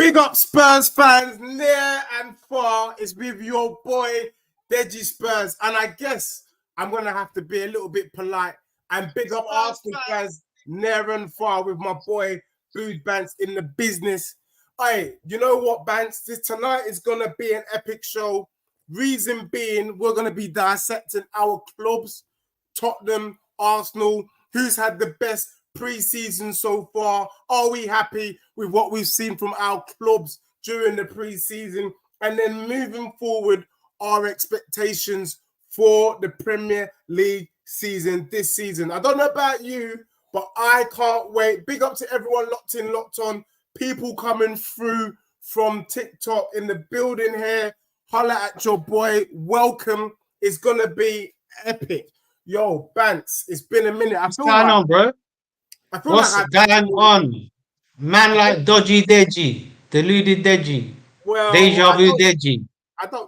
Big up Spurs fans near and far. It's with your boy Deji Spurs, and I guess I'm gonna have to be a little bit polite and big up Arsenal fans near and far with my boy Food Bants in the business. Hey, you know what, Bants? Tonight is gonna be an epic show. Reason being, we're gonna be dissecting our clubs, Tottenham, Arsenal. Who's had the best pre-season so far? Are we happy with what we've seen from our clubs during the pre-season? And then moving forward, our expectations for the Premier League season this season. I don't know about you, but I can't wait. Big up to everyone locked in, locked on. People coming through from TikTok in the building here. Holla at your boy. Welcome. It's going to be epic. Yo, Bants, it's been a minute. What's going on, bro? What's going on? Man like Dodgy Deji, Deluded Deji, Deja Vu Deji.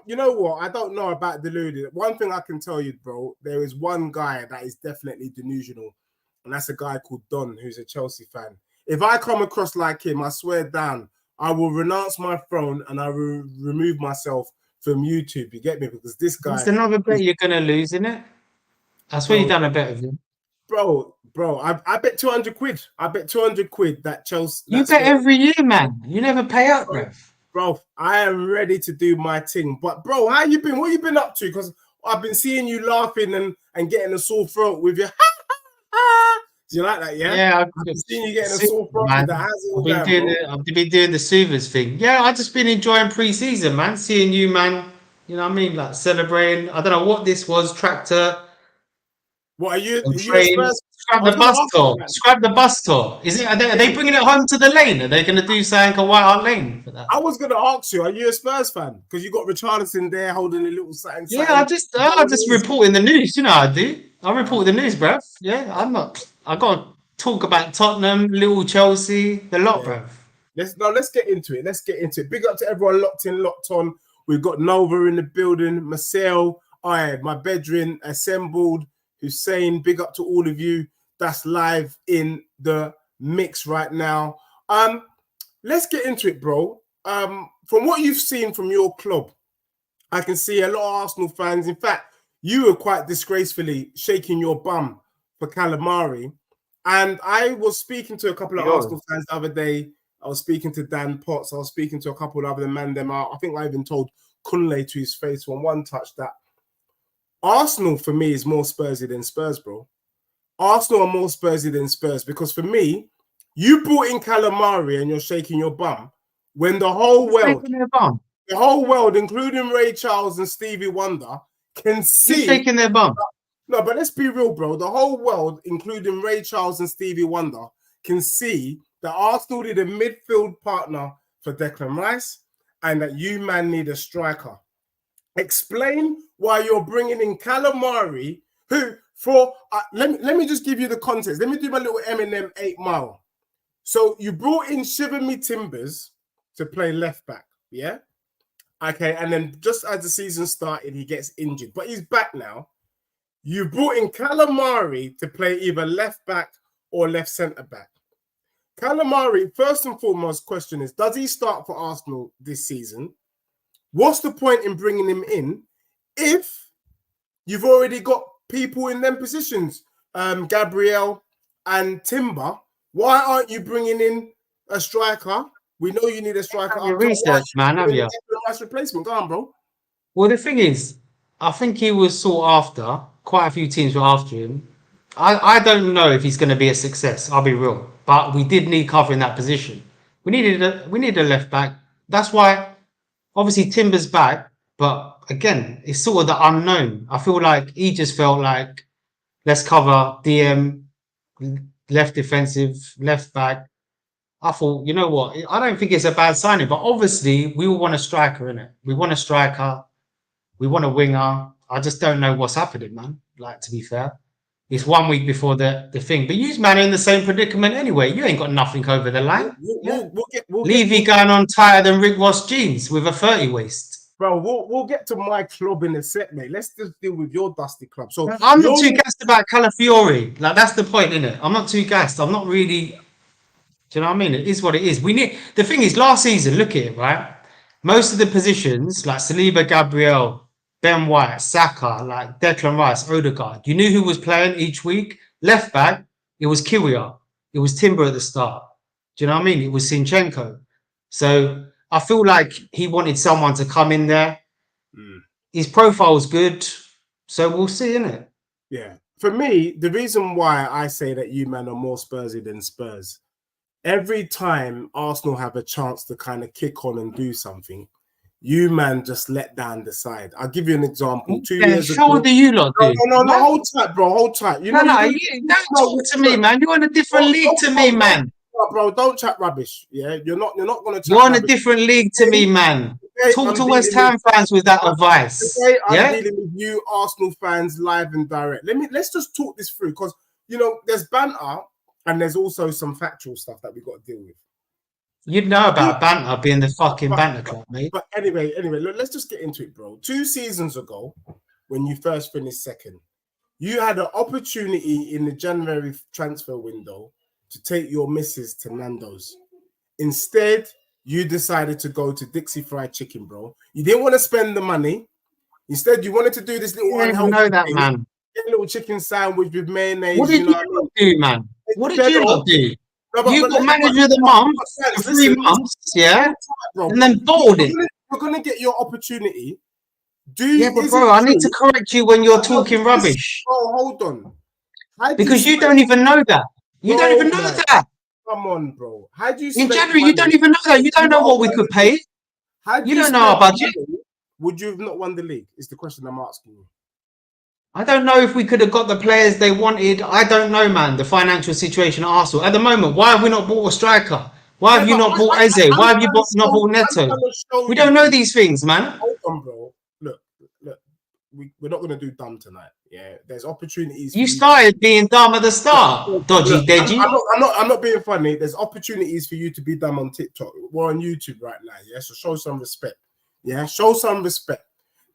You know what? I don't know about deluded. One thing I can tell you, bro, there is one guy that is definitely delusional, and that's a guy called Don, who's a Chelsea fan. If I come across like him, I swear down, I will renounce my throne and I will remove myself from YouTube. You get me? Because this guy... It's another bet you're going to lose, isn't it? That's where you done a bet with him. Bro, I bet 200 quid. I bet 200 quid that Chelsea... You bet every year, man. You never pay up, bro. Bro, I am ready to do my thing. But, bro, how you been? What you been up to? Because I've been seeing you laughing and getting a sore throat with your... Do you like that, yeah? Yeah, I've been seeing you getting a sore throat with that. I've been doing the soothers thing. Yeah, I just been enjoying pre-season, man. Seeing you, man. You know what I mean? Like, celebrating. I don't know what this was. Tractor. What are you? Scrap the bus tour. Scrap the bus tour. Is it? Are they bringing it home to the lane? Are they going to do something a White Hart Lane for that? I was going to ask you, are you a Spurs fan? Because you got Richarlison there holding a little something. Yeah, I just report in the news. You know I do. I report the news, bruv. Yeah, I'm not. I got to talk about Tottenham, little Chelsea, the lot, bruv. Let's get into it. Let's get into it. Big up to everyone locked in, locked on. We've got Nova in the building. Marcel, my bedroom assembled. Hussein, big up to all of you that's live in the mix right now. Let's get into it, bro. From what you've seen from your club, I can see a lot of Arsenal fans. In fact, you were quite disgracefully shaking your bum for Calamari. And I was speaking to a couple of Arsenal fans the other day. I was speaking to Dan Potts. I was speaking to a couple of other men. I think I even told Kunle to his face on one touch that Arsenal, for me, is more Spursy than Spurs, bro. Arsenal are more Spursy than Spurs because, for me, you brought in Calamari and you're shaking your bum when the whole world, including Ray Charles and Stevie Wonder, can see... You're shaking their bum. No, but let's be real, bro. The whole world, including Ray Charles and Stevie Wonder, can see that Arsenal need a midfield partner for Declan Rice and that you, man, need a striker. Explain why you're bringing in Calamari, who let me just give you the context. Let me do my little Eminem 8 Mile. So you brought in Shiver Me Timbers to play left back, yeah? Okay, and then just as the season started, he gets injured, but he's back now. You brought in Calamari to play either left back or left centre back. Calamari, first and foremost question is, does he start for Arsenal this season? What's the point in bringing him in if you've already got people in them positions, Gabriel and Timber? Why aren't you bringing in a striker? We know you need a striker. Your research, man, have you? Replacement, go on, bro. Well, the thing is, I think he was sought after. Quite a few teams were after him. I don't know if he's going to be a success. I'll be real, but we did need cover in that position. We needed a left back. That's why. Obviously, Timber's back, but again, it's sort of the unknown. I feel like he just felt like, let's cover DM, left defensive, left back. I thought, you know what? I don't think it's a bad signing, but obviously, we all want a striker, innit? We want a striker. We want a winger. I just don't know what's happening, man. Like, to be fair. It's 1 week before the thing. But you, man, are in the same predicament anyway. You ain't got nothing over the line. Levy going on tighter than Rick Ross jeans with a 30 waist. Bro, we'll get to my club in a sec, mate. Let's just deal with your dusty club. So I'm not too gassed about Calafiori. Like, that's the point, innit? I'm not too gassed. I'm not really... Do you know what I mean? It is what it is. We need the thing is last season, look at it, right? Most of the positions like Saliba, Gabriel, Ben White, Saka, like Declan Rice, Odegaard, you knew who was playing each week. Left back, it was Kiwior. It was Timber at the start. Do you know what I mean? It was Sinchenko. So I feel like he wanted someone to come in there. His profile's good. So we'll see, innit? Yeah. For me, the reason why I say that you man are more Spursy than Spurs, every time Arsenal have a chance to kind of kick on and do something, you man just let down the side. I'll give you an example. 2 years ago. How do you lot do? No, hold tight, bro. Hold tight. You know, don't talk to me, man. You're in a different league to me, man. Bro, don't chat rubbish. Yeah, you're not gonna chat. You're in a different league to me, man. Talk to West Ham fans with that advice. Today I'm dealing with you Arsenal fans live and direct. Let's just talk this through, because you know there's banter and there's also some factual stuff that we got to deal with. You'd know about banter being the fucking banter club, mate. But anyway, look, let's just get into it, bro. 2 seasons ago, when you first finished second, you had an opportunity in the January transfer window to take your missus to Nando's. Instead, you decided to go to Dixie Fried Chicken, bro. You didn't want to spend the money. Instead, you wanted to do this little unhealthy know that, thing. man. Get a little chicken sandwich with mayonnaise. What did you do, man? What did you not do? No, you got manager of the month for 3 months, yeah? And then bottled it. You're going to get your opportunity. But bro, I need to correct you when you're talking rubbish. Oh, hold on. Because you don't even know that. You don't even know that. Come on, bro. How do you in January, you don't even know that. You don't know what we could pay. You don't know our budget. Would you have not won the league? Is the question I'm asking you. I don't know if we could have got the players they wanted. I don't know, man. The financial situation at Arsenal at the moment. Why have we not bought a striker? Why have you not bought Eze? Why have you not bought Neto? We don't know these things, man. Hold on, bro. Look. We're not going to do dumb tonight. Yeah, there's opportunities. You started being dumb at the start. Dodgy, dodgy. I'm not being funny. There's opportunities for you to be dumb on TikTok. We're on YouTube right now. Yeah, so show some respect. Yeah, show some respect.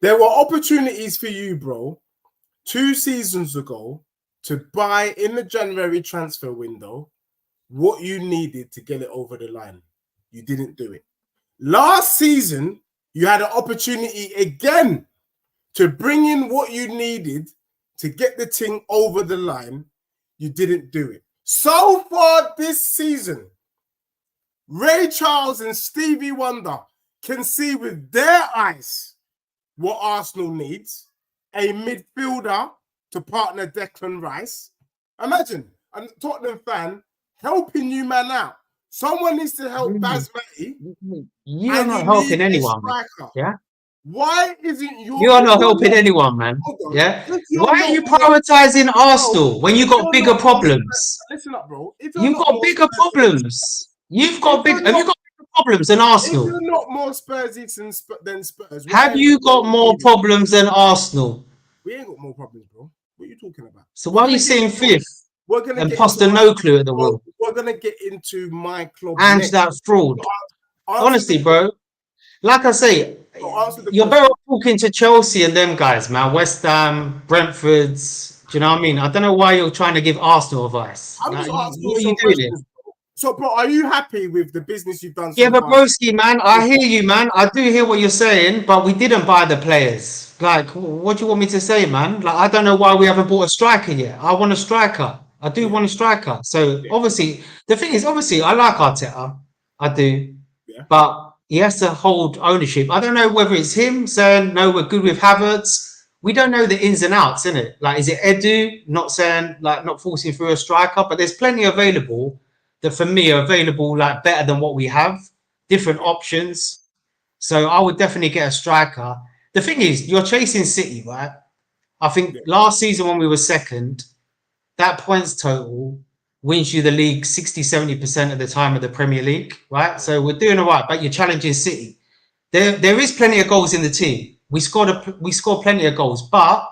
There were opportunities for you, bro, 2 seasons ago to buy in the January transfer window what you needed to get it over the line. You didn't do it. Last season, you had an opportunity again to bring in what you needed to get the thing over the line. You didn't do it. So far this season, Ray Charles and Stevie Wonder can see with their eyes what Arsenal needs. A midfielder to partner Declan Rice. Imagine a Tottenham fan helping you man out. Someone needs to help Basmati. You're not helping anyone. Yeah. Why isn't you're not helping anyone, man? Yeah. Why are you prioritizing Arsenal when you got bigger problems? Listen up, bro. You've got bigger problems. You've got big. Have you got bigger problems than Arsenal? If you're not more Spursy than Spurs, have you got more problems than Arsenal? We ain't got more problems, bro. What are you talking about? So why are you saying fifth? We're gonna and Poster no clue at the wheel. We're gonna get into my club. And that fraud. Honestly, bro. Like I say, you're better off talking to Chelsea and them guys, man. West Ham, Brentford's. Do you know what I mean? I don't know why you're trying to give Arsenal advice. What are you doing here? So, bro, are you happy with the business you've done? Yeah, but broski, man, I hear you, man. I do hear what you're saying, but we didn't buy the players. Like, what do you want me to say, man? Like, I don't know why we haven't bought a striker yet. I want a striker. I do want a striker. So, obviously, the thing is, obviously, I like Arteta. I do. Yeah. But he has to hold ownership. I don't know whether it's him saying, no, we're good with Havertz. We don't know the ins and outs, innit? Like, is it Edu not saying, like, not forcing through a striker? But there's plenty available that for me are available, like, better than what we have. Different options. So I would definitely get a striker. The thing is, you're chasing City, right? I think last season when we were second, that points total wins you the league 60-70% of the time of the Premier League, right? So we're doing all right, but you're challenging City. There is plenty of goals in the team. We scored plenty of goals, but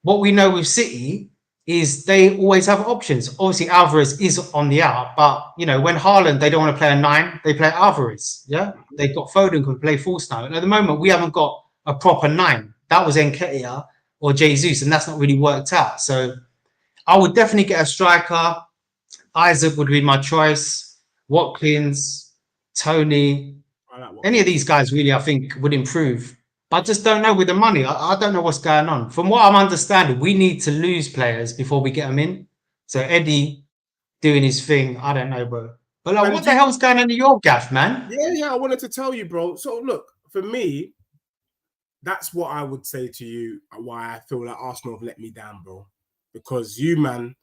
what we know with City is they always have options. Obviously, Alvarez is on the out, but you know when Haaland they don't want to play a 9, they play Alvarez. Yeah, they've got Foden who can play false now. And at the moment, we haven't got a proper 9. That was Nketiah or Jesus, and that's not really worked out. So I would definitely get a striker. Isaac would be my choice. Watkins, Tony, any of these guys really, I think, would improve. But I just don't know with the money. I don't know what's going on. From what I'm understanding, we need to lose players before we get them in. So Eddie doing his thing, I don't know, bro. But like, And what the hell's going on in your gaff, man? Yeah, I wanted to tell you, bro. So look, for me, that's what I would say to you. Why I feel like Arsenal have let me down, bro. Because you, man,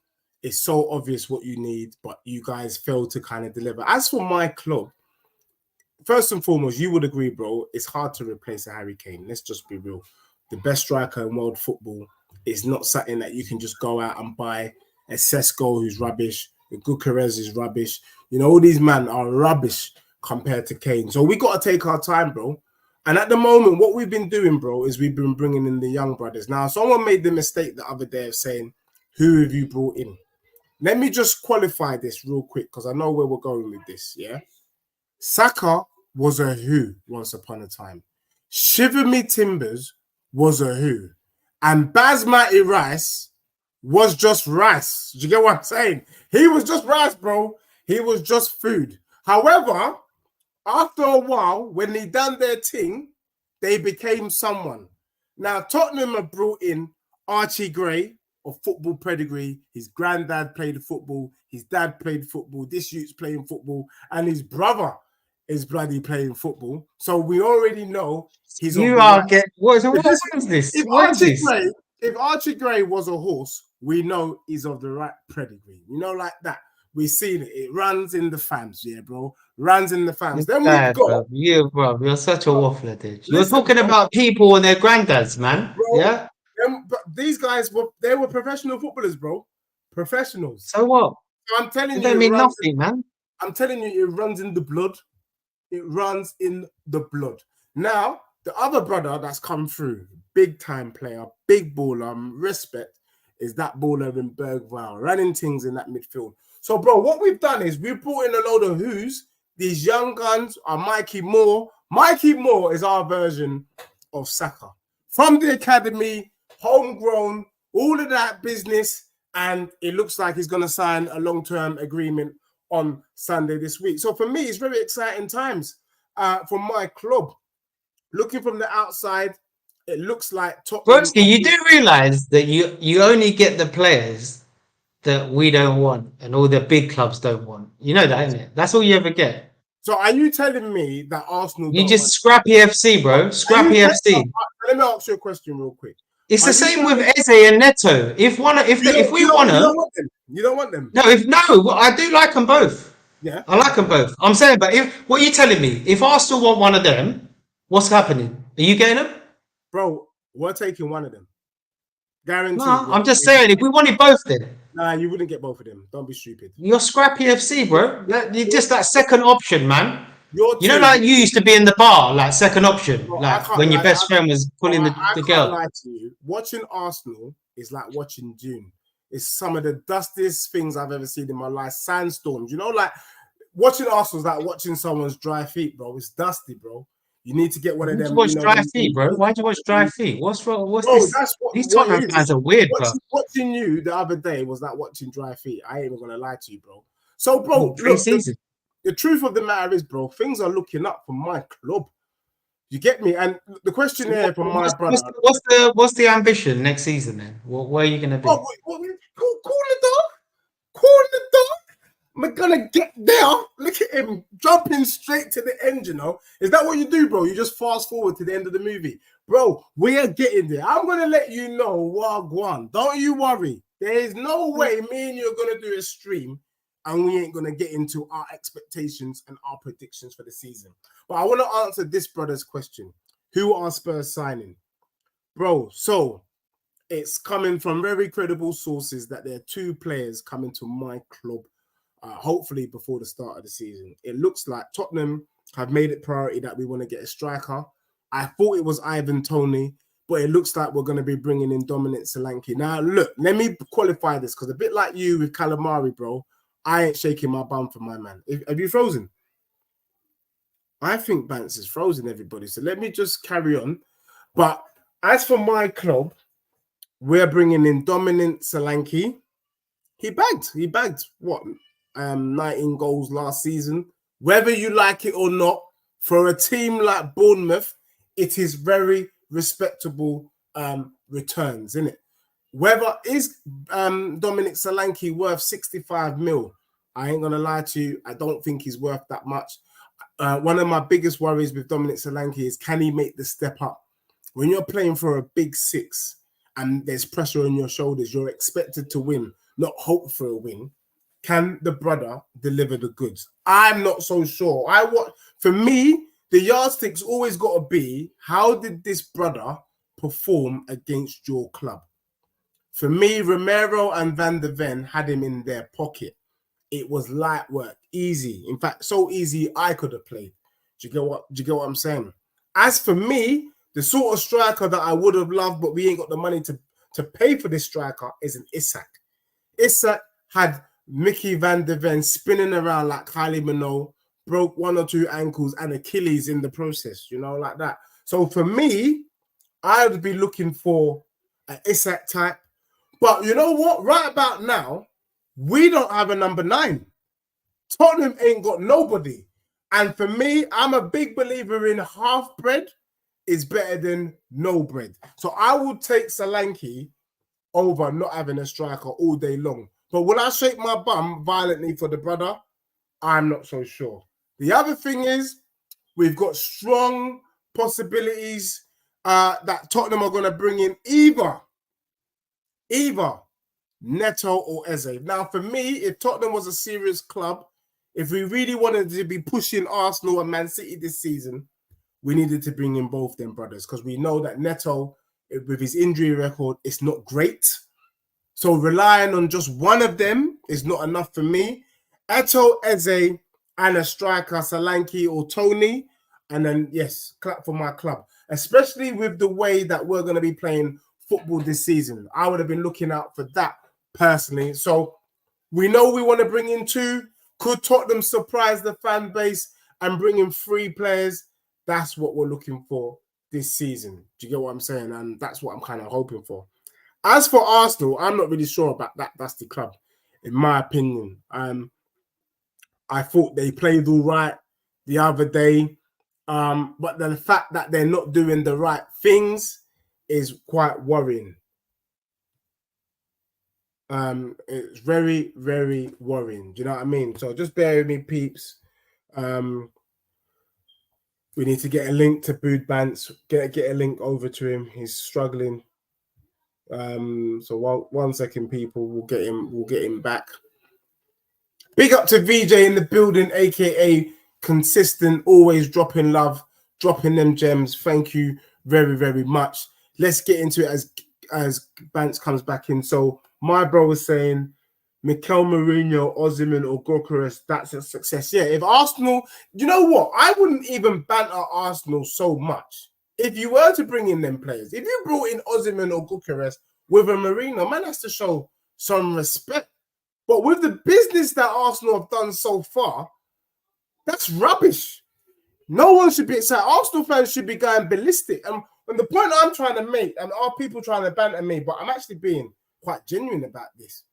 it's so obvious what you need, but you guys fail to kind of deliver. As for my club, first and foremost, you would agree, bro, it's hard to replace a Harry Kane. Let's just be real. The best striker in world football is not something that you can just go out and buy. A Sesko who's rubbish, a Gyökeres is rubbish. You know, all these men are rubbish compared to Kane. So we got to take our time, bro. And at the moment, what we've been doing, bro, is we've been bringing in the young brothers. Now, someone made the mistake the other day of saying, who have you brought in? Let me just qualify this real quick because I know where we're going with this, yeah? Saka was a who once upon a time. Shiver Me Timbers was a who. And Basmati Rice was just rice. Do you get what I'm saying? He was just rice, bro. He was just food. However, after a while, when they done their thing, they became someone. Now, Tottenham have brought in Archie Gray of football pedigree. His granddad played football. His dad played football. This youth's playing football. And his brother is bloody playing football. So we already know he's You are getting what is this? If Archie Gray was a horse, we know he's of the right pedigree. You know, like that. We've seen it. It runs in the fams, yeah, bro. Runs in the fams. Then we've got you're such a waffler, dude. You're talking about people and their granddads, man. Bro, yeah. But these guys were professional footballers, bro. Professionals. So what? So I'm telling you, it mean nothing, man. I'm telling you, it runs in the blood. It runs in the blood. Now, the other brother that's come through, big time player, big baller, respect, is that baller in Bergwijn, running things in that midfield. So, bro, what we've done is we've brought in a load of who's. These young guns are Mikey Moore. Mikey Moore is our version of Saka. From the academy, homegrown, all of that business, and it looks like he's going to sign a long-term agreement on Sunday this week. So for me, it's very exciting times for my club. Looking from the outside, it looks like Tottenham. Broski, you do realise that you only get the players that we don't want and all the big clubs don't want. You know that, isn't it? That's all you ever get. So are you telling me that Arsenal you just scrappy FC, bro? Scrappy FC. Let me ask you a question real quick. It's the same with Eze and Neto. If we want them, you don't want them. No, I do like them both. Yeah, I like them both. I'm saying, but what are you telling me? If Arsenal want one of them, what's happening? Are you getting them? Bro, we're taking one of them. Guaranteed. No, I'm just saying, if we wanted both then. Nah, you wouldn't get both of them. Don't be stupid. You're scrappy FC, bro. You're just that second option, man. You know, like you used to be in the bar, like second option, bro, like when your best friend was pulling the girl. I can't lie to you. Watching Arsenal is like watching Dune. It's some of the dustiest things I've ever seen in my life. Sandstorms, you know, like watching Arsenal is like watching someone's dry feet, bro. It's dusty, bro. You need to get one of them. Why'd you watch dry feet, bro? Why'd you watch dry feet? What's wrong? What's bro, this? These Tottenham fans are weird, bro. Watching you the other day was like watching dry feet. I ain't even gonna lie to you, bro. So, bro, look, the truth of the matter is, bro, things are looking up for my club. You get me? And the question here from my brother. What's the ambition next season, then? Where are you gonna be? Call the dog. Call the dog. We're gonna get there. Look at him jumping straight to the end, you know. Is that what you do, bro? You just fast forward to the end of the movie. Bro, we are getting there. I'm gonna let you know, Wagwan. Don't you worry. There is no way me and you are gonna do a stream and we ain't gonna get into our expectations and our predictions for the season. But I want to answer this brother's question. Who are Spurs signing? Bro, so it's coming from very credible sources that there are 2 players coming to my club. Hopefully before the start of the season. It looks like Tottenham have made it priority that we want to get a striker. I thought it was Ivan Toney, but it looks like we're going to be bringing in Dominic Solanke. Now, look, let me qualify this because a bit like you with Calamari, bro, I ain't shaking my bum for my man. Have you frozen? I think Bance is frozen, everybody. So let me just carry on. But as for my club, we're bringing in Dominic Solanke. He bagged what? 19 goals last season. Whether you like it or not, for a team like Bournemouth, it is very respectable returns, isn't it? Whether is Dominic Solanke worth 65 mil? I ain't gonna lie to you. I don't think he's worth that much. One of my biggest worries with Dominic Solanke is, can he make the step up? When you're playing for a big six and there's pressure on your shoulders, you're expected to win, not hope for a win. Can the brother deliver the goods? I'm not so sure. For me, the yardstick's always got to be, how did this brother perform against your club? For me, Romero and Van de Ven had him in their pocket. It was light work, easy. In fact, so easy I could have played. Do you get what I'm saying? As for me, the sort of striker that I would have loved, but we ain't got the money to pay for this striker, is an Isak. Isak had Mickey Van de Ven spinning around like Kylie Minogue, broke 1 or 2 ankles and Achilles in the process, like that. So for me, I would be looking for an Isak type. But you know what? Right about now, we don't have a number 9. Tottenham ain't got nobody. And for me, I'm a big believer in half bread is better than no bread. So I would take Solanke over not having a striker all day long. But will I shake my bum violently for the brother? I'm not so sure. The other thing is, we've got strong possibilities that Tottenham are going to bring in either Neto or Eze. Now, for me, if Tottenham was a serious club, if we really wanted to be pushing Arsenal and Man City this season, we needed to bring in both them brothers, because we know that Neto, with his injury record, it's not great. So relying on just one of them is not enough for me. Eto, Eze, and a striker, Solanke or Tony. And then, yes, clap for my club. Especially with the way that we're going to be playing football this season. I would have been looking out for that personally. So we know we want to bring in 2. Could Tottenham surprise the fan base and bring in 3 players? That's what we're looking for this season. Do you get what I'm saying? And that's what I'm kind of hoping for. As for Arsenal, I'm not really sure about that. That's the club, in my opinion. I thought they played all right the other day. But the fact that they're not doing the right things is quite worrying. It's very, very worrying. Do you know what I mean? So just bear with me, peeps. We need to get a link to Bood Bance. Get a link over to him. He's struggling. So one second, people. We'll get him back. Big up to VJ in the building, aka consistent, always dropping love, dropping them gems. Thank you very, very much. Let's get into it as Bance comes back in. So my bro was saying, Mikel Mourinho, Osimhen, or Gyökeres, that's a success. Yeah, if Arsenal, you know what? I wouldn't even banter Arsenal so much. If you were to bring in them players, if you brought in Osimhen or Gyökeres with a Mourinho, man has to show some respect. But with the business that Arsenal have done so far, that's rubbish. No one should be excited. Arsenal fans should be going ballistic. And the point I'm trying to make, and are people trying to banter me, but I'm actually being quite genuine about this.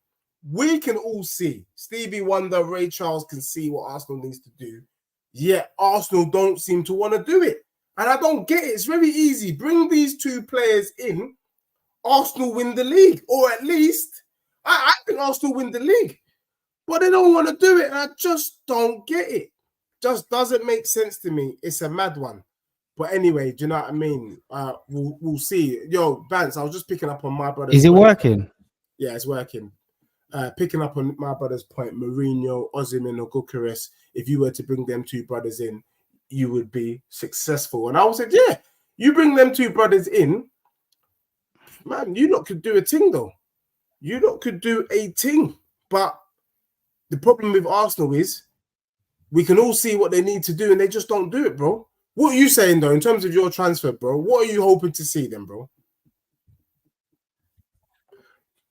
We can all see, Stevie Wonder, Ray Charles can see what Arsenal needs to do. Yet Arsenal don't seem to want to do it. And I don't get it. It's very easy. Bring these 2 players in, Arsenal win the league. Or at least, I think Arsenal win the league. But they don't want to do it. And I just don't get it. Just doesn't make sense to me. It's a mad one. But anyway, do you know what I mean? We'll see. Yo, Vance, I was just picking up on my brother's Is it point. working? Yeah, it's working. Picking up on my brother's point, Mourinho, Osimhen, or Gyökeres, if you were to bring them 2 brothers in, you would be successful. And I was like, yeah, you bring them 2 brothers in, man, you lot could do a thing though. You lot could do a thing. But the problem with Arsenal is we can all see what they need to do and they just don't do it, bro. What are you saying though, in terms of your transfer, bro? What are you hoping to see then, bro?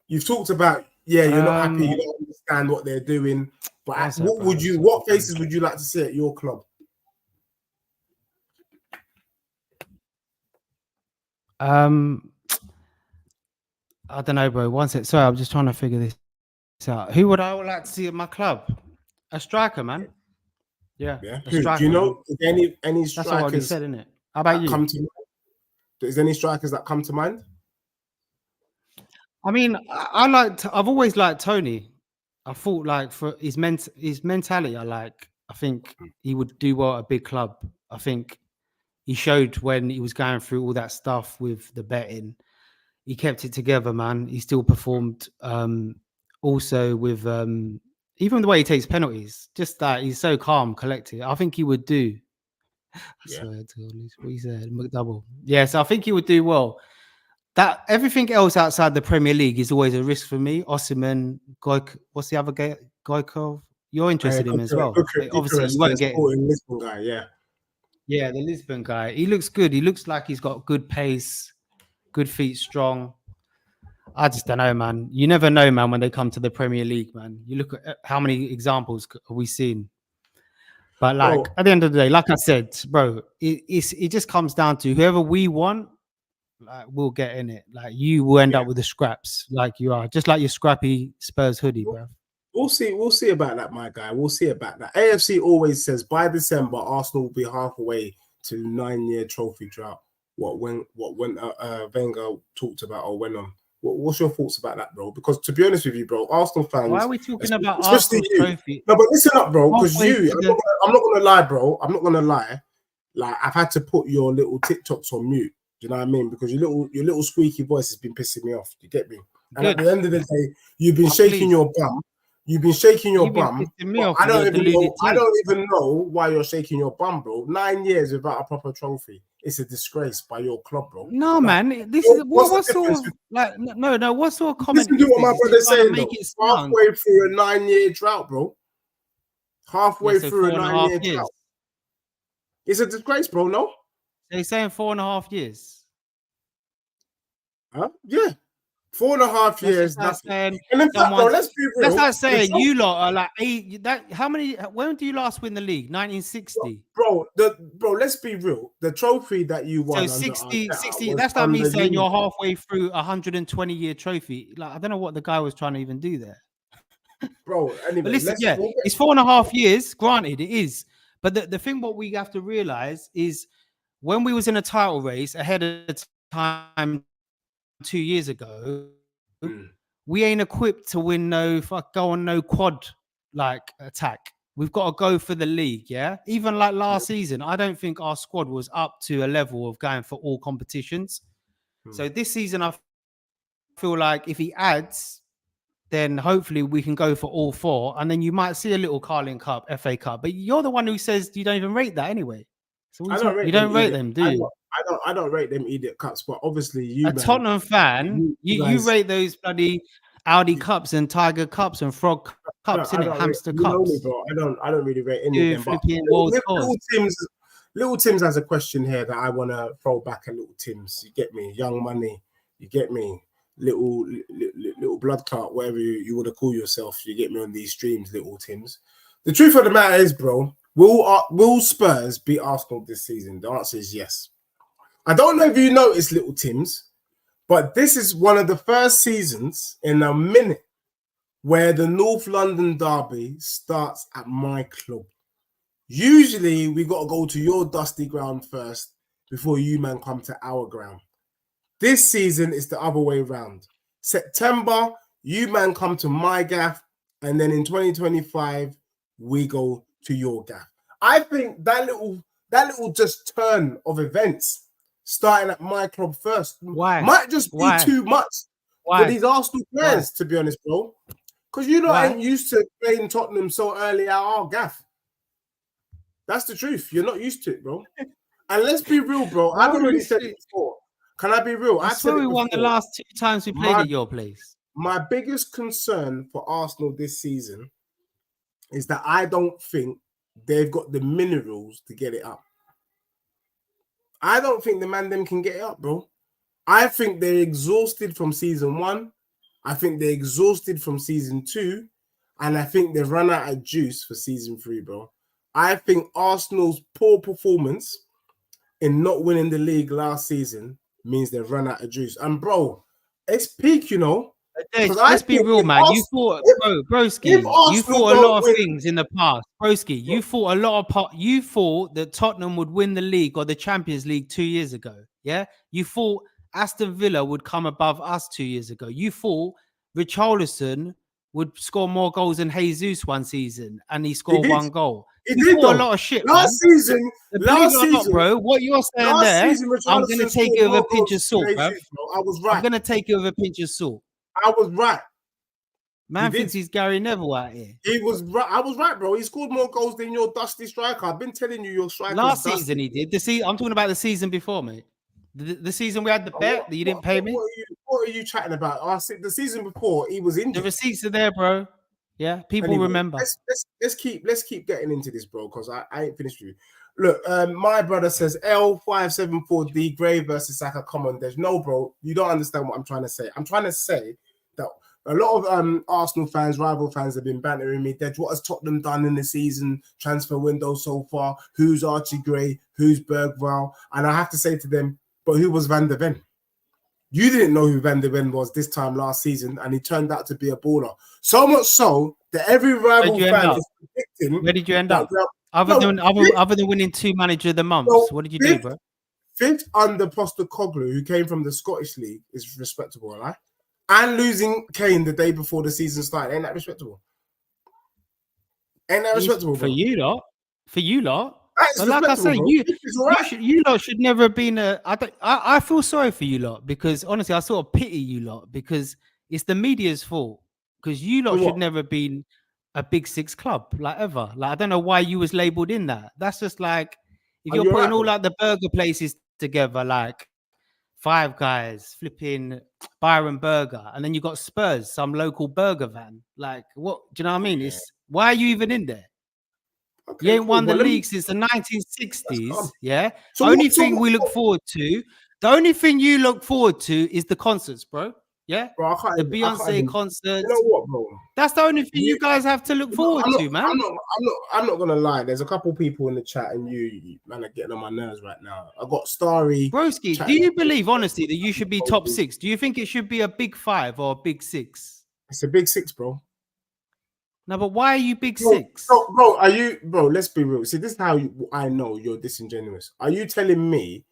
You've talked about, yeah, you're not happy, you don't understand what they're doing. But what faces would you like to see at your club? I don't know, bro. One sec. Sorry, I'm just trying to figure this out. Who would I like to see at my club? A striker, man. Yeah, Yeah. a Who? Do striker, you man. know is there any That's what I already strikers said, isn't it? How about that you? come to mind? Is there any strikers that come to mind? I mean, I've always liked Tony. I thought like for his mentality, I think he would do well at a big club. I think he showed when he was going through all that stuff with the betting. He kept it together, man. He still performed. Also with even the way he takes penalties, just that he's so calm, collected. I think he would do. I Yeah. swear to God, what he said, McDouble. Yes, I think he would do well. That everything else outside the Premier League is always a risk for me. Osimhen, Goik, what's the other guy? Goikov. You're interested in him as well. But obviously, you The won't get him. Sporting Lisbon guy. Yeah. Yeah, the Lisbon guy. He looks good. He looks like he's got good pace, good feet, strong. I just don't know, man. You never know, man, when they come to the Premier League, man. You look at how many examples have we seen. But like Bro, at the end of the day, like I said, bro, it just comes down to whoever we want, like we'll get in it. Like you will end yeah. up with the scraps, like you are, just like your scrappy Spurs hoodie, bro. We'll see. We'll see about that, my guy. We'll see about that. AFC always says by December, Arsenal will be halfway to 9-year trophy drought. What when Wenger talked about or went on. What's your thoughts about that, bro? Because to be honest with you, bro, Arsenal Why fans, are we talking about especially Arsenal's you. trophy? No, but listen up, bro. Because Halfway you, to the I'm not gonna lie, bro. I'm not gonna lie. Like I've had to put your little TikToks on mute. Do you know what I mean? Because your little squeaky voice has been pissing me off. You get me? And at good. the end of the day, you've been shaking Please. your bum. You've been shaking your You've been bum, pissing me but off I with your don't even know. deluded I take. don't even know why you're shaking your bum, bro. 9 years without a proper trophy. It's a disgrace by your club, bro. No, Like, man. This is what's the what sort difference? of like no. What sort of comment Listen to is what this? my It's just brother's trying to saying, make though. it sound. Halfway through a 9-year drought, bro. Yeah, Halfway so through a 4.5 9-year years. drought. It's a disgrace, bro. No? They're saying 4.5 years. Huh? Yeah. 4.5 That's years, just like nothing. saying And in fact, bro, someone's. let's be That's real. like saying you lot are like eight. That how many? When do you last win the league? 1960. Bro, let's be real. The trophy that you So won under 60, Arteta 60. was That's like me under saying you. you're halfway through a 120-year trophy. Like I don't know what the guy was trying to even do there. Bro, But anyway, listen, yeah, we'll it's 4.5 years. Granted, it is. But the thing what we have to realize is when we was in a title race ahead of time 2 years ago, we ain't equipped to win go on no quad like attack. We've got to go for the league, yeah. Even like last season, I don't think our squad was up to a level of going for all competitions. So this season, I feel like if he adds, then hopefully we can go for all four, and then you might see a little Carling Cup, FA Cup. But you're the one who says you don't even rate that anyway. So I don't you rate them don't rate idiot. them, do you? I don't rate them idiot cups, but obviously you, A man, Tottenham fan, you you guys, rate those bloody Audi Cups and Tiger Cups and Frog Cups, I innit? don't rate, Hamster you know me, Cups. bro. I don't really rate any of Do them. But flipping world scores. Little Tim's has a question here that I want to throw back at Little Tim's. You get me? Young Money. You get me? Little blood clot, whatever you want to call yourself. You get me on these streams, Little Tim's. The truth of the matter is, bro, will Spurs beat Arsenal this season? The answer is yes. I don't know if you noticed, Little Tim's, but this is one of the first seasons in a minute where the North London derby starts at my club. Usually, we got to go to your dusty ground first before you man come to our ground. This season, it's the other way around. September, you man come to my gaff, and then in 2025, we go to your gaff. I think that little just turn of events starting at my club first Why? might just be too much for these Arsenal players, to be honest, bro. Because you know, ain't used to playing Tottenham so early at our gaff. That's the truth. You're not used to it, bro. And let's be real, bro. I've already said it before. Can I be real? I swear we won the last 2 times we played at your place. My biggest concern for Arsenal this season is that I don't think they've got the minerals to get it up. I don't think the man them can get it up, bro. I think they're exhausted from season 1. I think they're exhausted from season 2. And I think they've run out of juice for season 3, bro. I think Arsenal's poor performance in not winning the league last season means they've run out of juice. And bro, it's peak, you know. Let's be real, man. You thought, broski, you thought a lot of things in the past, broski. You thought a lot of you thought that Tottenham would win the league or the Champions League 2 years ago. Yeah, you thought Aston Villa would come above us 2 years ago. You thought Richarlison would score more goals than Jesus one season, and he scored one goal. You thought a lot of shit, last season, bro. What you're saying there, I'm going to take it with a pinch of salt, bro. I was right. I'm going to take it with a pinch of salt. I was right. Man thinks he's Gary Neville out here. He was right. I was right, bro. He scored more goals than your dusty striker. I've been telling you your striker. Last season he did. I'm talking about the season before, mate. The season we had the bet that you didn't pay me. What are you chatting about? The season before he was injured. The receipts are there, bro. Yeah, people remember. Let's keep getting into this, bro, because I ain't finished with you. Look, my brother says L574D Gray versus Saka common. There's no, bro. You don't understand what I'm trying to say. I'm trying to say that a lot of Arsenal fans, rival fans, have been bantering me. What has Tottenham done in the season transfer window so far? Who's Archie Gray? Who's Bergvall? And I have to say to them, but who was Van der Ven? You didn't know who Van der Ven was this time last season, and he turned out to be a baller. So much so that every rival fan is predicting. Where did you end up? Other than winning 2 Manager of the Month, what did you do, bro? 5th under Postecoglou, who came from the Scottish League, is respectable, right? And losing Kane the day before the season started, ain't that respectable? Ain't that respectable, bro? For you lot? But like I say, you lot should never have been I feel sorry for you lot, because honestly, I sort of pity you lot, because it's the media's fault. Because you lot should never have been a Big Six club, like ever. Like, I don't know why you was labelled in that. That's just like, if you're putting all like the burger places together, like Five Guys, flipping Byron Burger, and then you got Spurs, some local burger van. Like, what? Do you know what I mean? It's why are you even in there? Okay, you ain't won the league since the 1960s. Yeah. So the only thing we look forward to, the only thing you look forward to is the concerts, bro. Yeah. Bro, the Beyonce concert. You know what, bro? That's the only thing you guys have to look forward to, man. I'm not gonna lie. There's a couple people in the chat, and you man are getting on my nerves right now. I got Starry. Broski, do you believe honestly that you should be top 6? Do you think it should be a Big 5 or a Big 6? It's a Big 6, bro. No, but why are you Big 6? Bro, let's be real. See, this is how I know you're disingenuous. Are you telling me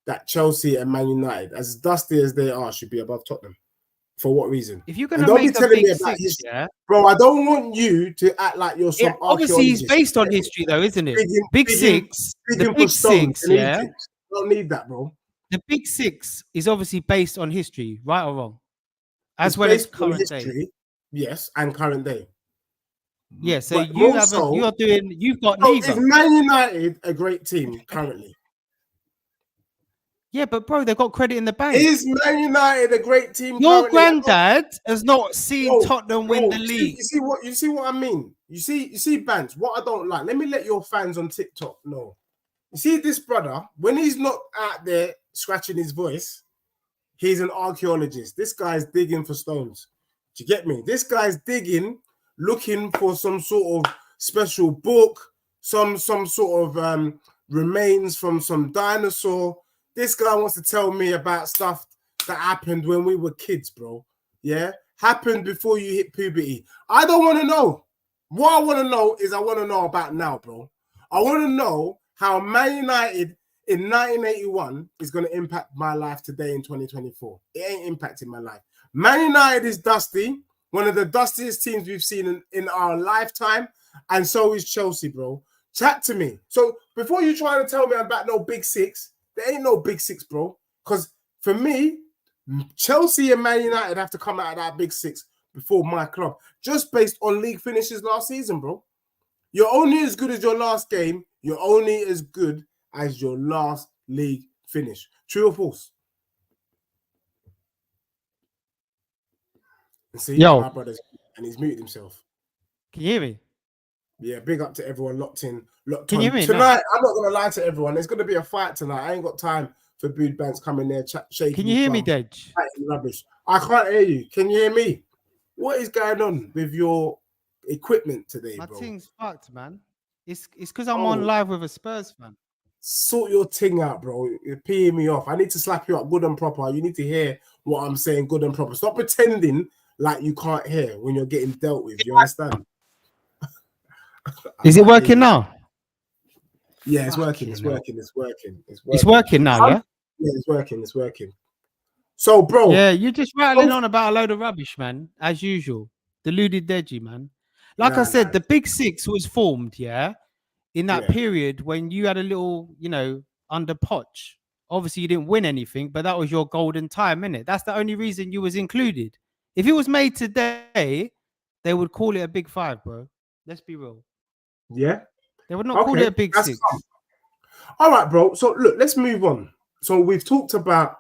that Chelsea and Man United, as dusty as they are, should be above Tottenham? For what reason? If you're going to make a Big 6, bro, I don't want you to act like you're some obviously, it's based on history, though, isn't it? Big 6, the Big 6, yeah? Don't need that, bro. The Big 6 is obviously based on history, right or wrong? As well as current day. Yes, and current day. Yeah, so you've got neither. Is Man United a great team currently? Yeah, but bro, they've got credit in the bank. Is Man United a great team? Your granddad has not seen Tottenham win the league. You see what I mean? You see, Bants, what I don't like. Let me let your fans on TikTok know. You see this brother, when he's not out there scratching his voice, he's an archaeologist. This guy's digging for stones. Do you get me? This guy's digging, looking for some sort of special book, some sort of remains from some dinosaur. This guy wants to tell me about stuff that happened when we were kids, bro. Yeah? Happened before you hit puberty. I don't want to know. What I want to know is I want to know about now, bro. I want to know how Man United in 1981 is going to impact my life today in 2024. It ain't impacting my life. Man United is dusty. One of the dustiest teams we've seen in our lifetime. And so is Chelsea, bro. Chat to me. So before you try to tell me about no Big 6, there ain't no Big 6, bro. Because for me, Chelsea and Man United have to come out of that Big 6 before my club. Just based on league finishes last season, bro. You're only as good as your last game. You're only as good as your last league finish. True or false? And see, my brother's and he's muted himself. Can you hear me? Yeah, big up to everyone locked in. Can you hear me tonight? I'm not gonna lie to everyone. There's gonna be a fight tonight. I ain't got time for booed bands coming there, shaking. Can you hear me, Dej? Rubbish. I can't hear you. Can you hear me? What is going on with your equipment today, bro? My thing's fucked, man. It's because I'm on live with a Spurs fan. Sort your ting out, bro. You're peeing me off. I need to slap you up good and proper. You need to hear what I'm saying good and proper. Stop pretending like you can't hear when you're getting dealt with. You understand? Is it working now? Yeah, it's working. Fucking It's hell. working. It's working. It's working. It's working now, yeah? Yeah, it's working. It's working. So, bro. Yeah, you're just rattling on about a load of rubbish, man, as usual. Deluded Deji, man. Like I said, the Big Six was formed, yeah, in that period when you had a little, under Poch. Obviously, you didn't win anything, but that was your golden time, innit? That's the only reason you was included. If it was made today, they would call it a Big Five, bro. Let's be real. Yeah. They would not call it a Big Six. All right, bro. So look, let's move on. So we've talked about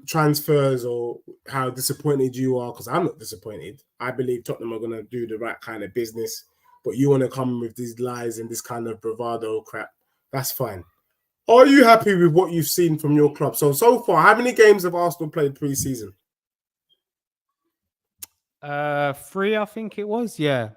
transfers or how disappointed you are, because I'm not disappointed. I believe Tottenham are going to do the right kind of business, but you want to come with these lies and this kind of bravado crap. That's fine. Are you happy with what you've seen from your club? So far, how many games have Arsenal played pre-season? 3, I think it was. Yeah.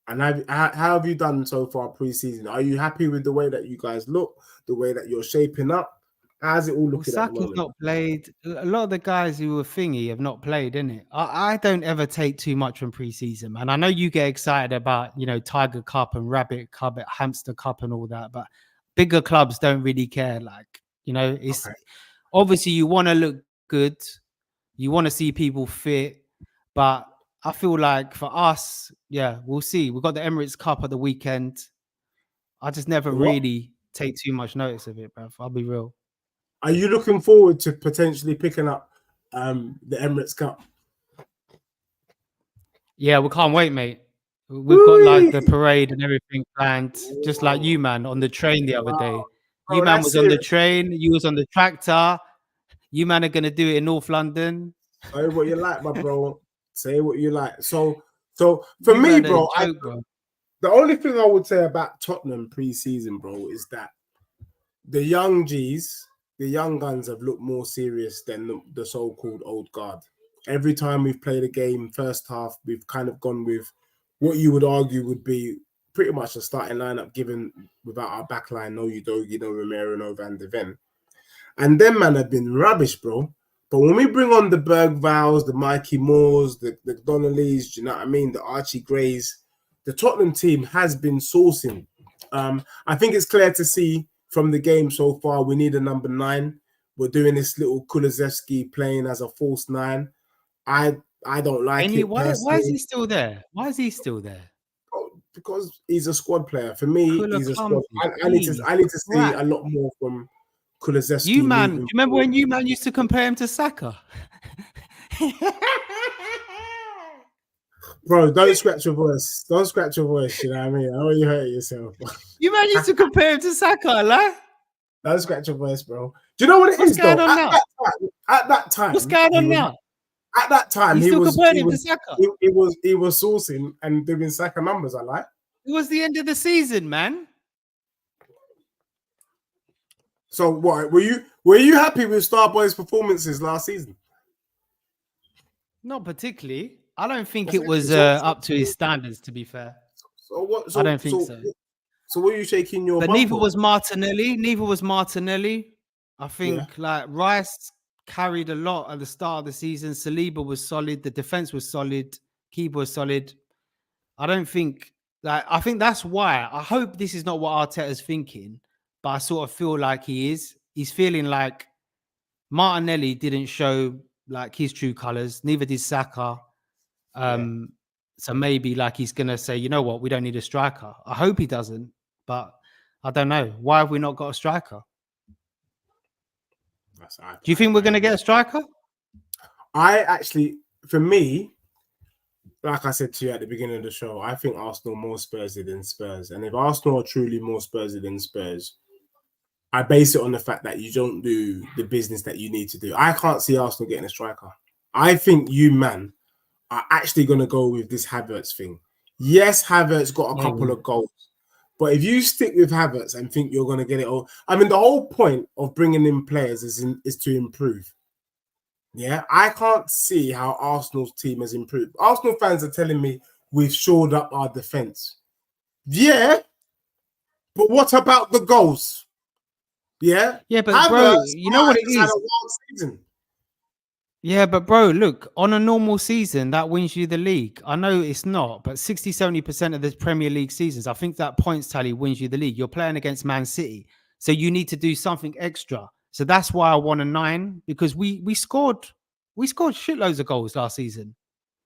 And how have you done so far pre-season? Are you happy with the way that you guys look, the way that you're shaping up? How's it all looking at the moment? Not played. A lot of the guys who were thingy have not played, innit? I don't ever take too much from pre-season, man. I know you get excited about, Tiger Cup and Rabbit Cup, Hamster Cup and all that, but bigger clubs don't really care. Like, it's obviously you want to look good. You want to see people fit, but I feel like for us, yeah, we'll see. We've got the Emirates Cup at the weekend. I just never really take too much notice of it, bruv. I'll be real. Are you looking forward to potentially picking up the Emirates Cup? Yeah, we can't wait, mate. We've got like the parade and everything planned, just like you, man, on the train the other day. You, man, was on the train. You was on the tractor. You, man, are going to do it in North London. Say what you like, my bro. Say what you like. So for me, bro, the only thing I would say about Tottenham pre-season, bro, is that the young G's, the young guns have looked more serious than the so-called old guard. Every time we've played a game, first half, we've kind of gone with what you would argue would be pretty much a starting lineup, given without our backline, no Udogi, no Romero, no Van de Ven. And them, man, have been rubbish, bro. But when we bring on the Bergvals, the Mikey Moores, the Donnellys, do you know what I mean? The Archie Grays, the Tottenham team has been sourcing. I think it's clear to see from the game so far, we need a number 9. We're doing this little Kulusevski playing as a false 9. I don't like it. Why is he still there? Why is he still there? Because he's a squad player. For me, he's a squad. I need to see a lot more from Kulusevski. You, man, do you remember when you, man, used to compare him to Saka? Bro, don't scratch your voice. Don't scratch your voice. You know what I mean? I know you hurt yourself. You, man, used to compare him to Saka, like? Don't scratch your voice, bro. Do you know what it is, though? At that time. What's going on now? At that time, he was sourcing and doing Saka numbers. I like. It was the end of the season, man. So what? Were you happy with Starboy's performances last season? Not particularly. I don't think it was up to his standards. To be fair, I don't think so. So what are you shaking your? But neither was Martinelli. I think like Rice carried a lot at the start of the season. Saliba was solid. The defense was solid. Keeper was solid. I think that's why. I hope this is not what Arteta's thinking, but I sort of feel like he is. He's feeling like Martinelli didn't show like his true colors. Neither did Saka. So maybe like he's gonna say, you know what, we don't need a striker. I hope he doesn't, but I don't know. Why have we not got a striker? Do you think we're going to get a striker? For me, like I said to you at the beginning of the show, I think Arsenal more Spursy than Spurs. And if Arsenal are truly more Spursy than Spurs, I base it on the fact that you don't do the business that you need to do. I can't see Arsenal getting a striker. I think you, man, are actually going to go with this Havertz thing. Yes, Havertz got a couple of goals. But if you stick with Havertz and think you're going to get it all, I mean, the whole point of bringing in players is to improve. Yeah, I can't see how Arsenal's team has improved. Arsenal fans are telling me we've shored up our defense. Yeah, but what about the goals? Yeah, but Havertz, bro, you know what it is. Had a wild season. Yeah, but bro, look, on a normal season, that wins you the league. I know it's not, but 60-70% of the Premier League seasons, I think that points tally wins you the league. You're playing against Man City. So you need to do something extra. So that's why I won a 9, because we scored shitloads of goals last season.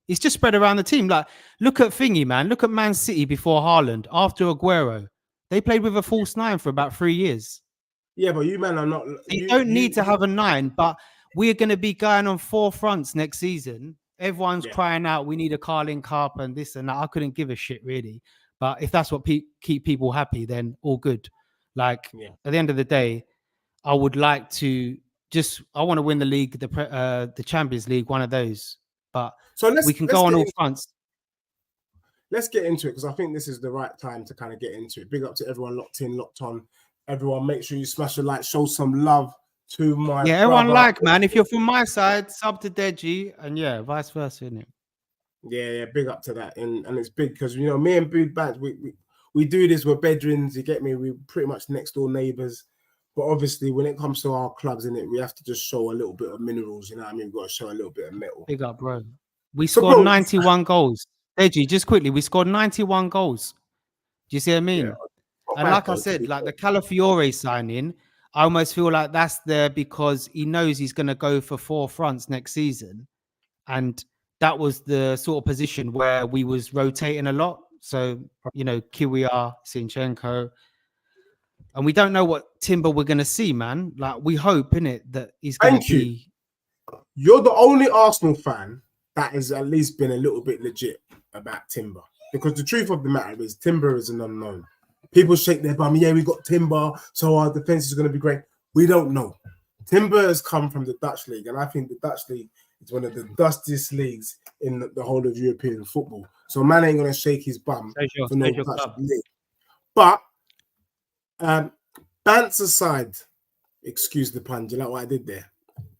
It's just spread around the team. Like, look at Thingy, man. Look at Man City before Haaland, after Aguero. They played with a false 9 for about 3 years. Yeah, but you man are not. You don't need to have a 9, but we're going to be going on 4 fronts next season. Everyone's crying out, we need a Carling Cup and this and that. I couldn't give a shit, really. But if that's what keep people happy, then all good. Like, at the end of the day, I would like to I want to win the league, the Champions League, one of those. But so we can go on all fronts. Let's get into it, because I think this is the right time to kind of get into it. Big up to everyone locked in, locked on. Everyone, make sure you smash the like, show some love to my everyone like, man. If you're from my side, sub to Deji, and vice versa, isn't it? Yeah, big up to that. And it's big because, you know, me and Booth Bands, we do this, we're bedrooms, you get me? We're pretty much next door neighbours. But obviously, when it comes to our clubs, in it, we have to just show a little bit of minerals, you know what I mean? We've got to show a little bit of metal. Big up, bro. We scored 91 goals. Deji, just quickly, we scored 91 goals. Do you see what I mean? And like I said, like the Calafiore signing, I almost feel like that's there because he knows he's going to go for 4 fronts next season. And that was the sort of position where we was rotating a lot. So, you know, Kiwior, Zinchenko. And we don't know what Timber we're going to see, man. Like, we hope, innit, that he's going to be... You're the only Arsenal fan that has at least been a little bit legit about Timber. Because the truth of the matter is, Timber is an unknown. People shake their bum, we got Timber, so our defense is going to be great. We don't know. Timber has come from the Dutch league, and I think the Dutch league is one of the dustiest leagues in the whole of European football. So man ain't going to shake his bum for no Dutch league. But, bants aside, excuse the pun, do you like what I did there?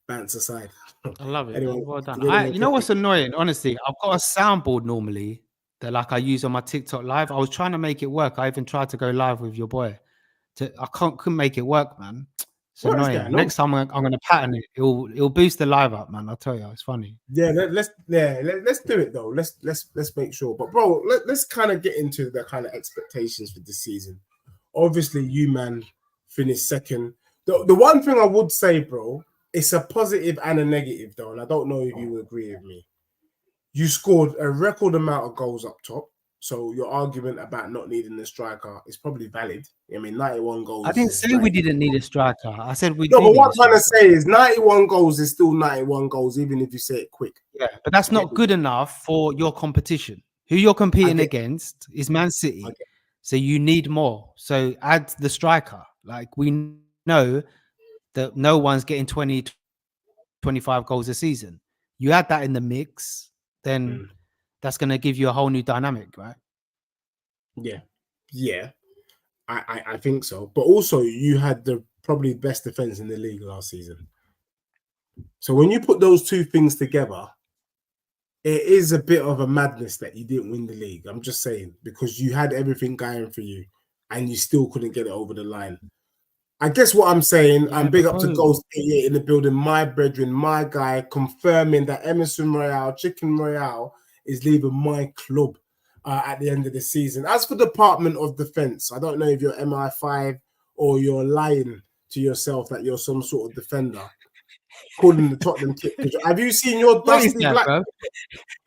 Bants aside. I love it. Anyway, well done. You know what's annoying? Honestly, I've got a soundboard normally that like I use on my TikTok live. I was trying to make it work. I even tried to go live with your boy. I couldn't make it work, man. It's annoying. Next time I'm going to pattern it. It'll boost the live up, man. I'll tell you, it's funny. Yeah, let's do it though. Let's make sure. But bro, let's kind of get into the kind of expectations for this season. Obviously, you man finished second. The one thing I would say, bro, it's a positive and a negative though, and I don't know if you will agree with me. You scored a record amount of goals up top. So your argument about not needing a striker is probably valid. I mean, 91 goals. I didn't say we didn't need a striker. I said we. No, but what I'm trying to say is 91 goals is still 91 goals, even if you say it quick. Yeah, but that's not good enough for your competition. Who you're competing against is Man City. So you need more. So add the striker. Like, we know that no one's getting 20, 25 goals a season. You add that in the mix, then that's going to give you a whole new dynamic, right? Yeah. I think so. But also, you had the probably best defense in the league last season. So when you put those two things together, it is a bit of a madness that you didn't win the league. I'm just saying, because you had everything going for you and you still couldn't get it over the line. I guess what I'm saying, I'm big up to Ghost 88 in the building, my brethren, my guy, confirming that Emerson Royale, Chicken Royale, is leaving my club at the end of the season. As for Department of Defense, I don't know if you're MI5 or you're lying to yourself that you're some sort of defender, calling the Tottenham kit. Have you seen your dusty black? Bro?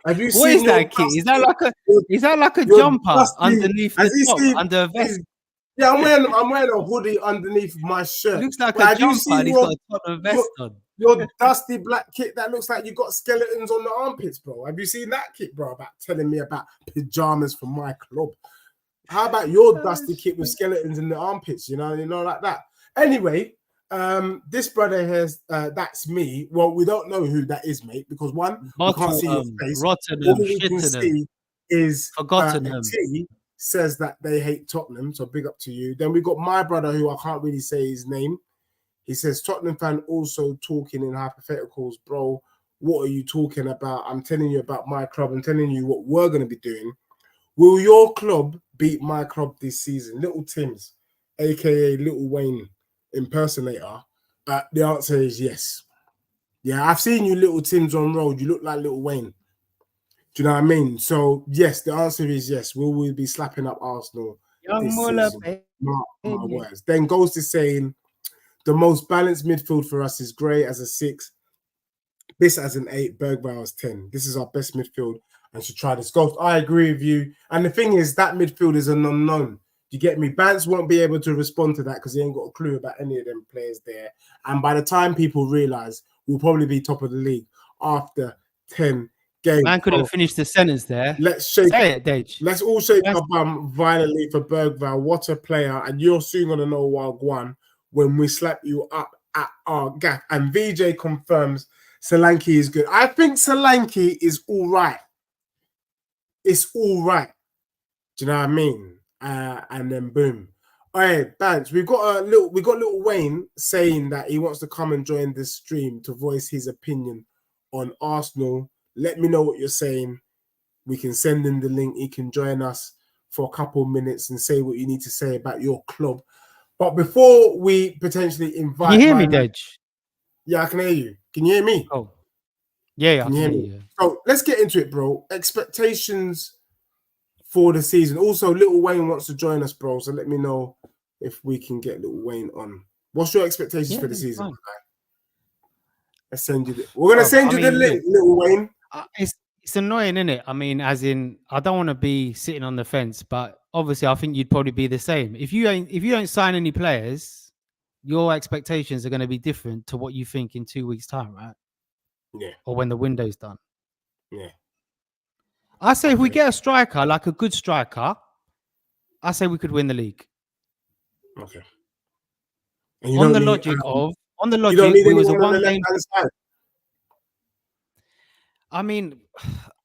Have you what seen is that kit? Is that like a jumper dusty, underneath the top, under a vest? Yeah, I'm wearing a hoodie underneath my shirt. It looks like a jumper and he's got a Tottenham vest on. Your dusty black kit that looks like you got skeletons on the armpits, bro. Have you seen that kit, bro? About telling me about pajamas for my club. How about your dusty kit with skeletons in the armpits? You know, like that. Anyway, this brother has that's me. Well, we don't know who that is, mate, because one, we can't see his face. All we can see is T says that they hate Tottenham, so big up to you. Then we got my brother, who I can't really say his name. He says, Tottenham fan also talking in hypotheticals. Bro, what are you talking about? I'm telling you about my club. I'm telling you what we're going to be doing. Will your club beat my club this season? Little Tim's, a.k.a. Little Wayne impersonator. The answer is yes. Yeah, I've seen you little Tims on road. You look like Little Wayne. Do you know what I mean? So, yes, the answer is yes. Will we be slapping up Arsenal Young this Muller, season? Mark my words. Then goes to saying the most balanced midfield for us is Gray as a 6, this as an 8, Bergwijn as 10. This is our best midfield and should try this. Ghost, I agree with you. And the thing is, that midfield is an unknown. You get me? Bance won't be able to respond to that because he ain't got a clue about any of them players there. And by the time people realise, we'll probably be top of the league after 10 games. Man couldn't finish the sentence there. Let's shake. Say it, Dage. Let's all shake our bum violently for Bergwijn. What a player. And you're soon going to know Wagwan when we slap you up at our gap. And VJ confirms Solanke is good. I think Solanke is all right. It's all right. Do you know what I mean? And then boom. All right, Bance, we got little Wayne saying that he wants to come and join this stream to voice his opinion on Arsenal. Let me know what you're saying. We can send him the link. He can join us for a couple of minutes and say what you need to say about your club. But before we potentially invite... Can you hear me, Dej? Yeah, I can hear you. Can you hear me? Oh. Yeah, can you hear me? So let's get into it, bro. Expectations for the season. Also, Little Wayne wants to join us, bro. So let me know if we can get Little Wayne on. What's your expectations for the season? Let's send you we're going to send you the link, Little Wayne. It's annoying, isn't it? I mean, as in, I don't want to be sitting on the fence, but obviously I think you'd probably be the same. If you don't sign any players, your expectations are going to be different to what you think in 2 weeks' time, right? Yeah. Or when the window's done. Yeah. I say if we get a striker, like a good striker, I say we could win the league. Okay. On the logic, we was a one game. I mean,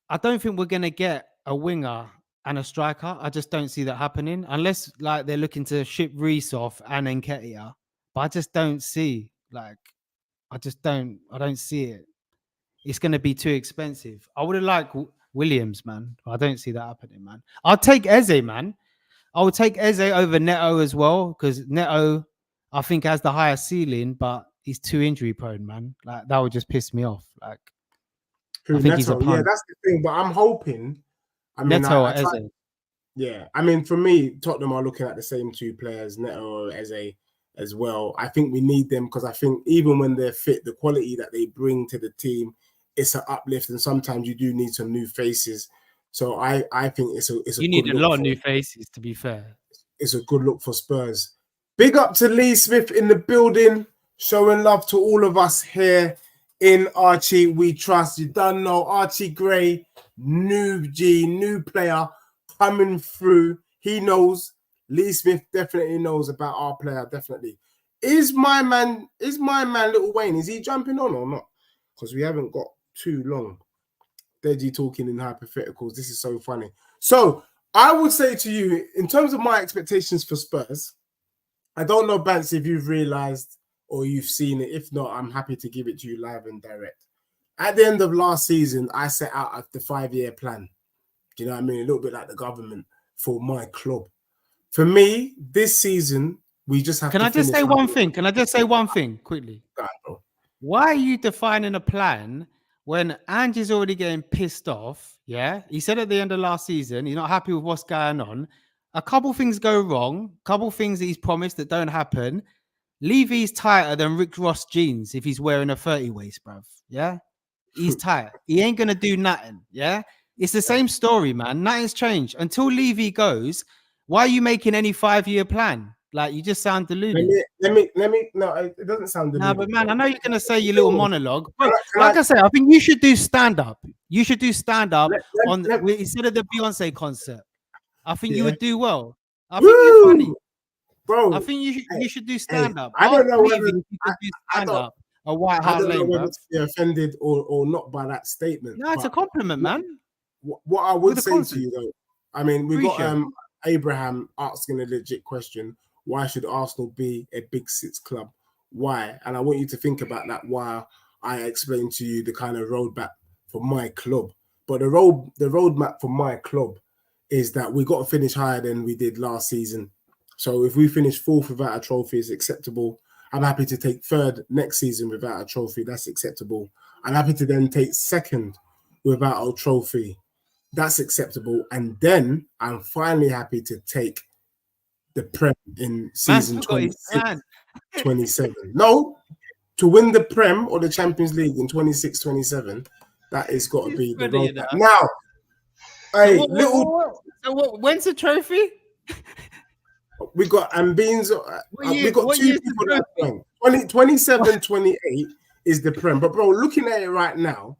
I don't think we're gonna get a winger and a striker. I just don't see that happening unless like they're looking to ship Reece off and Nketiah. But I just don't see I don't see it. It's gonna be too expensive. I would have liked Williams, man. I don't see that happening, man. I'll take Eze, man. I would take Eze over Neto as well because Neto, I think, has the higher ceiling, but he's too injury prone, man. Like that would just piss me off. Like, I think he's a punt. Yeah, that's the thing. But I'm hoping. I mean, Neto or Eze. Yeah, I mean, for me, Tottenham are looking at the same two players, Neto or Eze, as well. I think we need them because I think even when they're fit, the quality that they bring to the team, it's an uplift, and sometimes you do need some new faces. So I think it's a you need a lot of new faces, to be fair. It's a good look for Spurs. Big up to Lee Smith in the building, showing love to all of us here in Archie We Trust. You don't know Archie Gray, new player coming through. He knows. Lee Smith definitely knows about our player. Definitely. Is my man Little Wayne? Is he jumping on or not? Because we haven't got too long. Deji talking in hypotheticals. This is so funny. So I would say to you, in terms of my expectations for Spurs, I don't know, Bance, if you've realized or you've seen it. If not, I'm happy to give it to you live and direct. At the end of last season, I set out the 5-year plan. Do you know what I mean? A little bit like the government for my club. For me, this season, we just have to. Can I just say one thing? Can I just say one thing quickly? God, bro. Why are you defining a plan when Angie's already getting pissed off? Yeah, he said at the end of last season he's not happy with what's going on. A couple things go wrong. A couple things that he's promised that don't happen. Levy's tighter than Rick Ross jeans if he's wearing a 30 waist, bruv. Yeah, he's tight. He ain't gonna do nothing. Yeah, it's the same story, man. Nothing's changed until Levy goes. Why are you making any 5-year plan? Like, you just sound deluded. Let me. No, it doesn't sound deluded. No, but man, I know you're gonna say your little monologue. But like I say, I think you should do stand up. You should do stand up instead of the Beyonce concert. I think you would do well. I think you're funny, bro. I think you should do stand up. I don't know whether you could do stand up. A White Hart Lane, bro. To be offended or not by that statement. No, it's a compliment, man. What I would say to you though, I mean, we got Abraham asking a legit question. Why should Arsenal be a Big Six club? Why? And I want you to think about that while I explain to you the kind of roadmap for my club. But the roadmap for my club is that we got to finish higher than we did last season. So if we finish fourth without a trophy, it's acceptable. I'm happy to take third next season without a trophy. That's acceptable. I'm happy to then take second without a trophy. That's acceptable. And then I'm finally happy to take the Prem in season 26, 27. No, to win the Prem or the Champions League in 26, 27, that is got to be the roadmap. Now, when's the trophy? We got Ambines. We got two people that Prem. 27, 28 is the Prem. But bro, looking at it right now,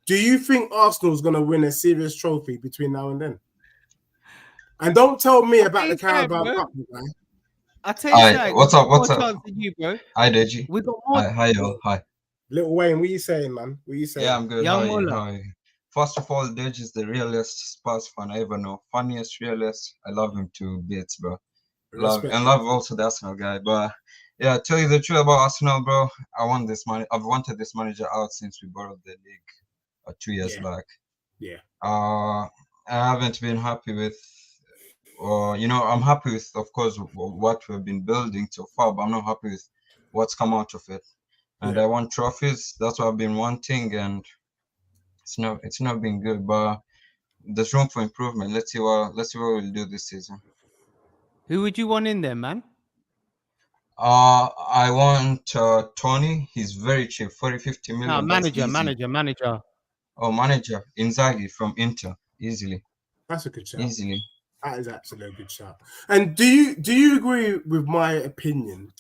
do you think Arsenal's going to win a serious trophy between now and then? And don't tell me about the Carabao Cup, man. I'll tell you something. What's up? What's up? You, bro. Hi, Deji. We got more. Hi, y'all. Hi. Little Wayne, what are you saying, man? What are you saying? Yeah, I'm good. How are you? First of all, Deji is the realest Spurs fan I ever know. Funniest, realest. I love him to bits, bro. Love also the Arsenal guy. But yeah, tell you the truth about Arsenal, bro. I want this money. I've wanted this manager out since we borrowed the league 2 years back. Yeah. I haven't been happy with. I'm happy with, of course, what we've been building so far, but I'm not happy with what's come out of it. And I want trophies. That's what I've been wanting, and it's not been good. But there's room for improvement. Let's see what we'll do this season. Who would you want in there, man? I want Tony. He's very cheap, 50 million. No, manager. Oh, manager. Inzaghi from Inter, easily. That's a good shout. Easily. That is absolutely a good shout. And do you agree with my opinion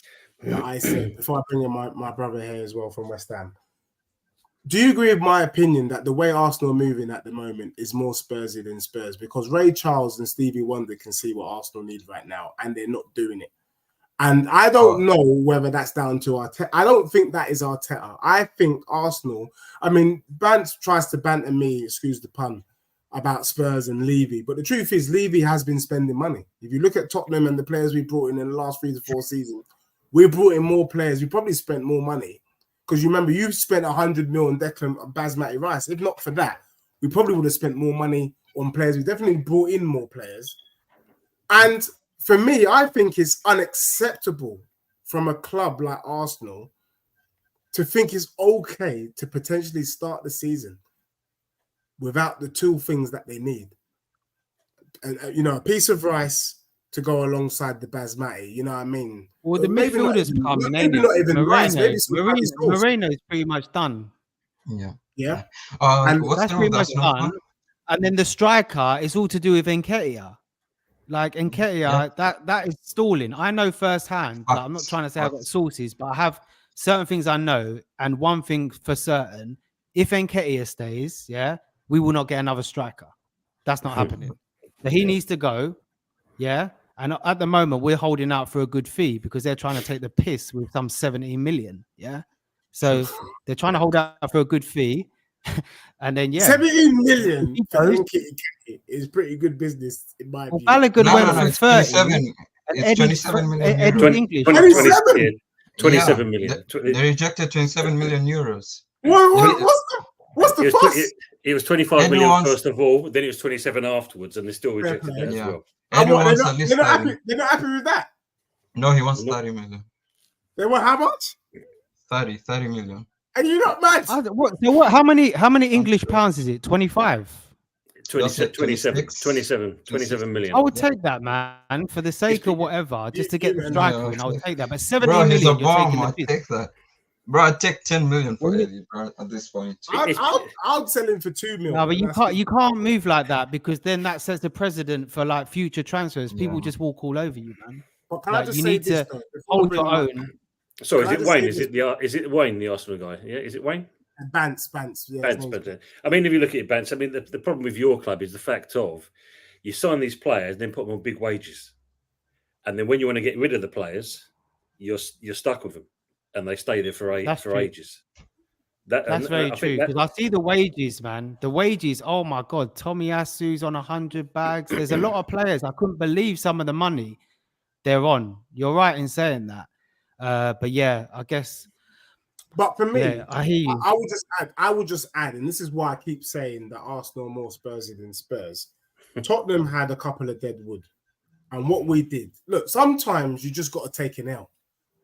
that I said before I bring in my brother here as well from West Ham? Do you agree with my opinion that the way Arsenal are moving at the moment is more Spursy than Spurs? Because Ray Charles and Stevie Wonder can see what Arsenal need right now, and they're not doing it. And I don't know whether that's down to Arteta. I don't think that is Arteta. I think Arsenal, I mean, Bant tries to banter me, excuse the pun, about Spurs and Levy. But the truth is, Levy has been spending money. If you look at Tottenham and the players we brought in the last 3 to 4 seasons, we brought in more players. We probably spent more money. Because you remember, you've spent 100 million on Declan Basmati Rice. If not for that, we probably would have spent more money on players. We definitely brought in more players. And for me, I think it's unacceptable from a club like Arsenal to think it's okay to potentially start the season without the 2 things that they need. And, a piece of rice to go alongside the basmati, you know what I mean? Well, the midfielders coming, maybe not even rice, maybe Moreno's pretty much done. Yeah. And that's pretty much done. And then the striker is all to do with Nketiah. Like Nketiah, that is stalling. I know firsthand. Like, I'm not trying to say I've got sources, but I have certain things I know. And one thing for certain, if Nketiah stays, we will not get another striker. That's not happening. So he needs to go. Yeah. And at the moment, we're holding out for a good fee because they're trying to take the piss with some 17 million. Yeah. So they're trying to hold out for a good fee. And then, 17 million is pretty good business in my view. Balogun went for 30. It's 27 million euros. 27 million. They rejected 27 million euros. What's the fuss? It was 25 million first of all, then it was 27 afterwards, and they still rejected that as well. They're not happy with that. No, he wants 30 million. They want how much? 30 million. And you're not mad. What? How many English pounds is it? 25? 27 million. I would take that, man, for the sake of whatever, just to get the striker in. I would take that. But 17 million, you're taking the piss. Take that. Bro, I'd take 10 million for Eddie, bro, at this point. I'll sell him for 2 million. No, but you can't move like that because then that sets the precedent for like future transfers. People just walk all over you, man. But can I just say this, though, hold your own. Sorry, is it Wayne? Is it Wayne, the Arsenal guy? Yeah, is it Wayne? Bants. Yeah, Bants. I mean, if you look at it, Bants, I mean, the problem with your club is the fact of you sign these players, then put them on big wages, and then when you want to get rid of the players, you're stuck with them, and they stay there for ages. That's very true because I see the wages, man. The wages. Oh my God, Tomiyasu's on 100 bags. There's a lot of players. I couldn't believe some of the money they're on. You're right in saying that. But yeah, I guess. But for me, I hear you. I would just add, and this is why I keep saying that Arsenal are more Spursy than Spurs. Tottenham had a couple of deadwood, and what we did. Look, sometimes you just got to take an L.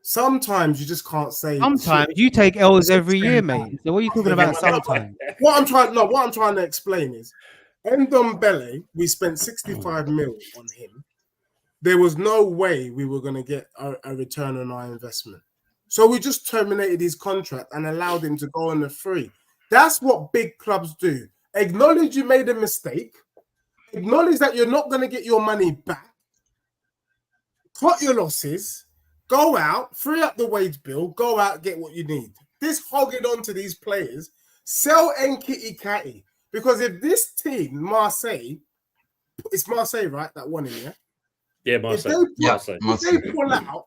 Sometimes you just can't say. Sometimes you take L's every year, mate. So what are you talking about? Sometimes. What I'm trying to explain is, Ndombele, we spent 65 mil on him. There was no way we were going to get a return on our investment. So we just terminated his contract and allowed him to go on the free. That's what big clubs do. Acknowledge you made a mistake. Acknowledge that you're not going to get your money back. Cut your losses. Go out, free up the wage bill. Go out, get what you need. This hogging on to these players. Sell Nketiah. Because if this team, Marseille, it's Marseille, right, that won him, yeah? Yeah, Marseille. If they pull out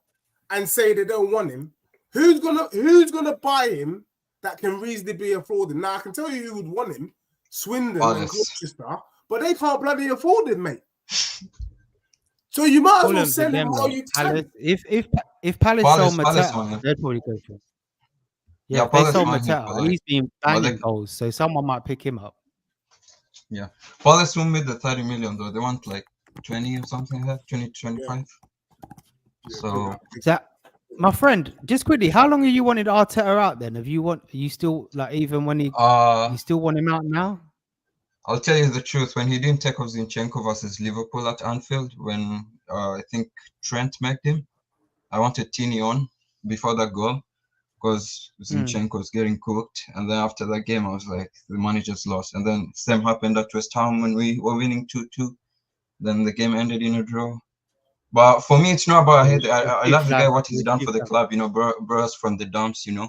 and say they don't want him, who's gonna buy him that can reasonably be afforded? Now I can tell you who would want him, Swindon and Colchester, but they can't bloody afford him, mate. So you might as well sell him all you can. If Palace sold Mateta, they'd probably go for it. Yeah, if they sold Mateta, he's been banging goals, so someone might pick him up. Yeah, Palace won't make the 30 million though. They want like 20 or something like that, 20 to 25. So my friend, just quickly, how long have you wanted Arteta out then? Are you still like, even when you still want him out now? I'll tell you the truth. When he didn't take off Zinchenko versus Liverpool at Anfield, when I think Trent made him, I wanted Tini on before that goal because Zinchenko was getting cooked. And then after that game, I was like, the money just lost. And then same happened at West Ham when we were winning 2-2. Then the game ended in a draw. But for me, it's not about head. I love the guy, what he's done for the club, bros from the dumps, Yeah.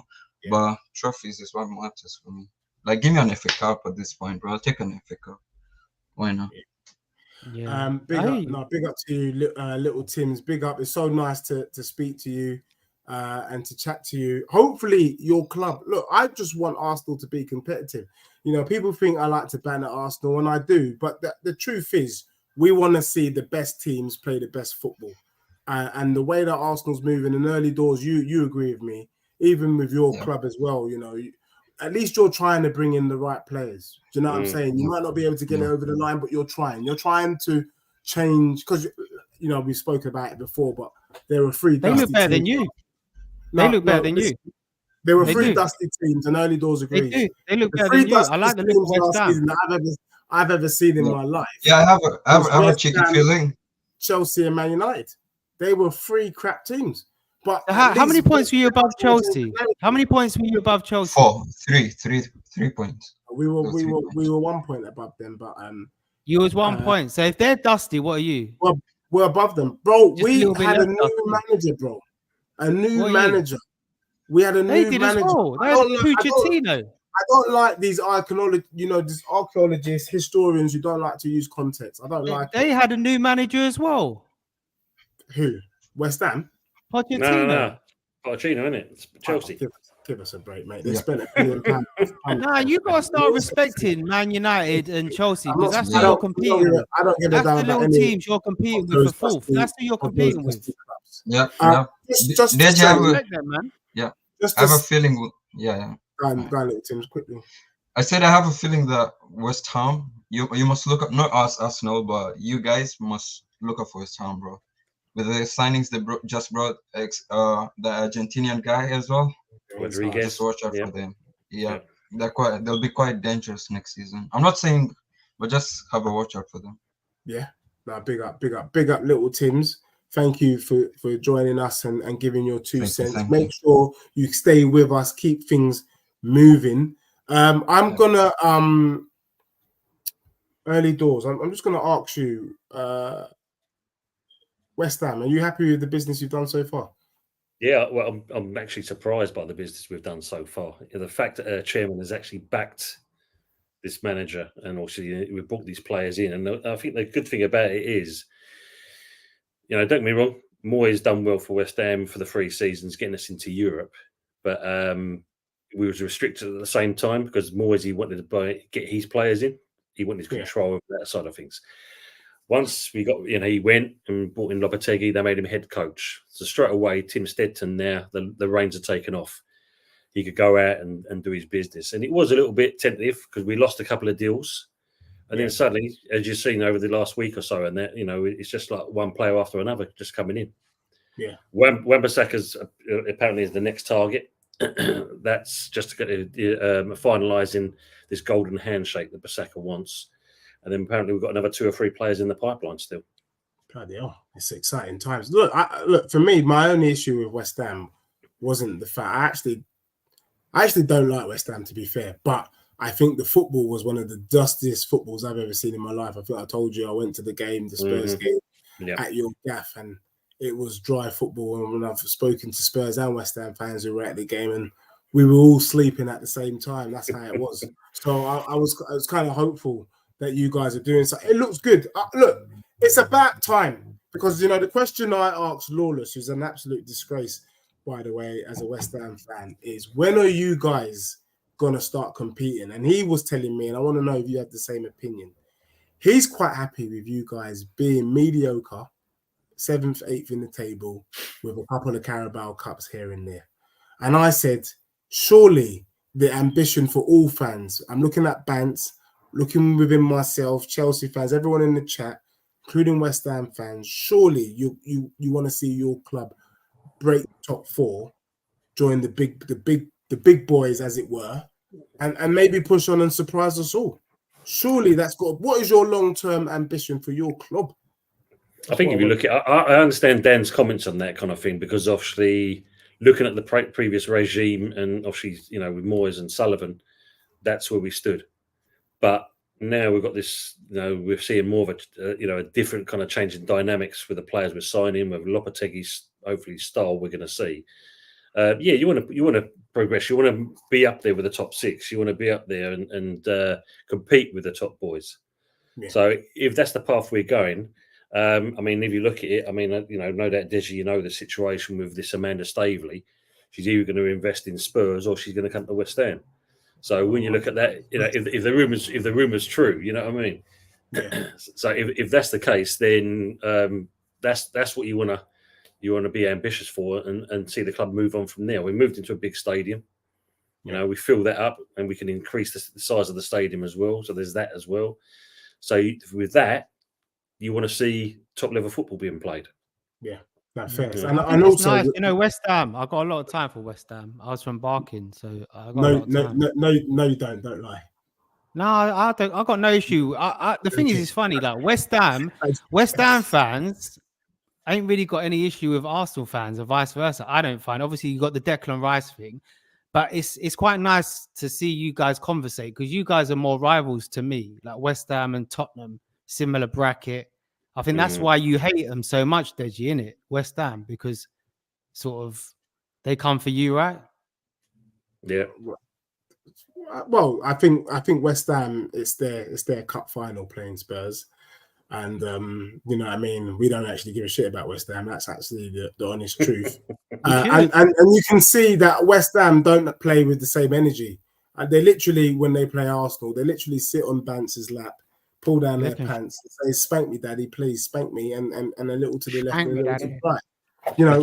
But trophies is what matters for me. Like, give me an FA Cup at this point, bro. I'll take an FA Cup. Why not? Yeah. Big up to you, little Tims. Big up. It's so nice to speak to you and to chat to you. Hopefully, your club. Look, I just want Arsenal to be competitive. People think I like to banter Arsenal, and I do. But the truth is, we want to see the best teams play the best football. And the way that Arsenal's moving in early doors, you agree with me. Even with your club as well, at least you're trying to bring in the right players. Do you know what I'm saying? You might not be able to get it over the line, but you're trying. You're trying to change because we spoke about it before, but there were three. They look better than you. They look better than you. There were three dusty teams, and early doors agrees. They look better than you. I like the look of West Ham that I've ever seen in my life. Yeah, I have a cheeky feeling. Chelsea and Man United, they were three crap teams. But how many points were you above Chelsea? How many points were you above Chelsea? 3 points. We were 1 point above them, but you was 1 point. So if they're dusty, what are you? Well, we're above them, bro. We had a new manager, bro. A new manager. We had a new manager. They had Pochettino. I don't like these archaeologists, historians who don't like to use context. I don't like. They had a new manager as well. Who? West Ham. Pochettino. No. Pochettino, isn't it? It's Chelsea. Give us a break, mate. They spent £1 billion. Nah, you got to start respecting Man United and Chelsea because that's who you're competing with. I don't give a damn about any teams you're competing with for fourth. That's who you're competing with. Yeah. Just I have a feeling. Go on, little Tim, quickly. I said I have a feeling that West Ham. You must look up, not us Arsenal, but you guys must look up for West Ham, bro. With the signings they just brought, the Argentinian guy as well. Rodriguez. Just watch out for them. Yeah, they'll be quite dangerous next season. I'm not saying, but just have a watch out for them. Yeah, big up, little Tims. Thank you for joining us and giving your 2 cents. Make sure you stay with us, keep things moving. I'm gonna early doors. I'm just gonna ask you, West Ham, are you happy with the business you've done so far? Yeah, well, I'm actually surprised by the business we've done so far. The fact that our chairman has actually backed this manager, and also we brought these players in. And I think the good thing about it is, don't get me wrong, Moyes done well for West Ham for the 3 seasons, getting us into Europe, but we was restricted at the same time because Moyes, he wanted to get his players in. He wanted control of that side of things. Once we got, he went and brought in Lopetegui, they made him head coach. So straight away, Tim Steadton there, the reins are taken off. He could go out and do his business. And it was a little bit tentative because we lost a couple of deals. And then suddenly, as you've seen over the last week or so, and that, it's just like one player after another just coming in. Yeah. Wan-Bissaka's apparently is the next target. That's just finalising this golden handshake that Bissaka wants. And then apparently we've got another 2 or 3 players in the pipeline still. Bloody hell, it's exciting times. Look, look, for me, my only issue with West Ham wasn't the fact. I actually don't like West Ham, to be fair, but I think the football was one of the dustiest footballs I've ever seen in my life. I think I told you I went to the game, the Spurs game at your gaff, and it was dry football. And when I've spoken to Spurs and West Ham fans who were at the game, and we were all sleeping at the same time. That's how it was. So I was kind of hopeful that you guys are doing so. It looks good. Look, it's about time, because the question I asked Lawless, who's an absolute disgrace, by the way, as a West Ham fan, is when are you guys gonna start competing? And he was telling me, and I want to know if you have the same opinion. He's quite happy with you guys being mediocre, 7th, 8th in the table, with a couple of Carabao Cups here and there. And I said, surely the ambition for all fans, I'm looking at Bants, looking within myself, Chelsea fans, everyone in the chat, including West Ham fans, surely you want to see your club break top 4, join the big boys, as it were, and maybe push on and surprise us all. Surely that's got. What is your long-term ambition for your club? I think if you look at, I understand Dan's comments on that kind of thing, because obviously looking at the previous regime, and obviously with Moyes and Sullivan, that's where we stood. But now we've got this, we're seeing more of a different kind of change in dynamics with the players we're signing, with Lopetegui's hopefully style we're going to see. You want to progress. You want to be up there with the top 6. You want to be up there and compete with the top boys. Yeah. So if that's the path we're going, if you look at it, no doubt, Deji, the situation with this Amanda Staveley, she's either going to invest in Spurs or she's going to come to West Ham. So when you look at that, if the rumor's true, you know what I mean. Yeah. So if that's the case, then that's what you want to be ambitious for, and see the club move on from there. We moved into a big stadium. We fill that up, and we can increase the size of the stadium as well. So there's that as well. So with that, you want to see top level football being played. Yeah. That's fair. Yeah. And also, nice. West Ham. I got a lot of time for West Ham. I was from Barking, so I got a lot of time. No, you don't. Don't lie. No, I don't. I got no issue. The thing is, it's funny. Like West Ham fans ain't really got any issue with Arsenal fans, or vice versa. I don't find. Obviously, you got the Declan Rice thing, but it's quite nice to see you guys conversate, because you guys are more rivals to me. Like West Ham and Tottenham, similar bracket. I think that's why you hate them so much, Deji, innit? West Ham, because sort of they come for you, right? Yeah. Well, I think West Ham, it's their cup final playing Spurs, and we don't actually give a shit about West Ham. That's actually the honest truth. And you can see that West Ham don't play with the same energy. They literally, when they play Arsenal, they literally sit on Bantz's lap, pull down their pants, and say, "Spank me, daddy, please spank me," and a little to the left and a little to the right.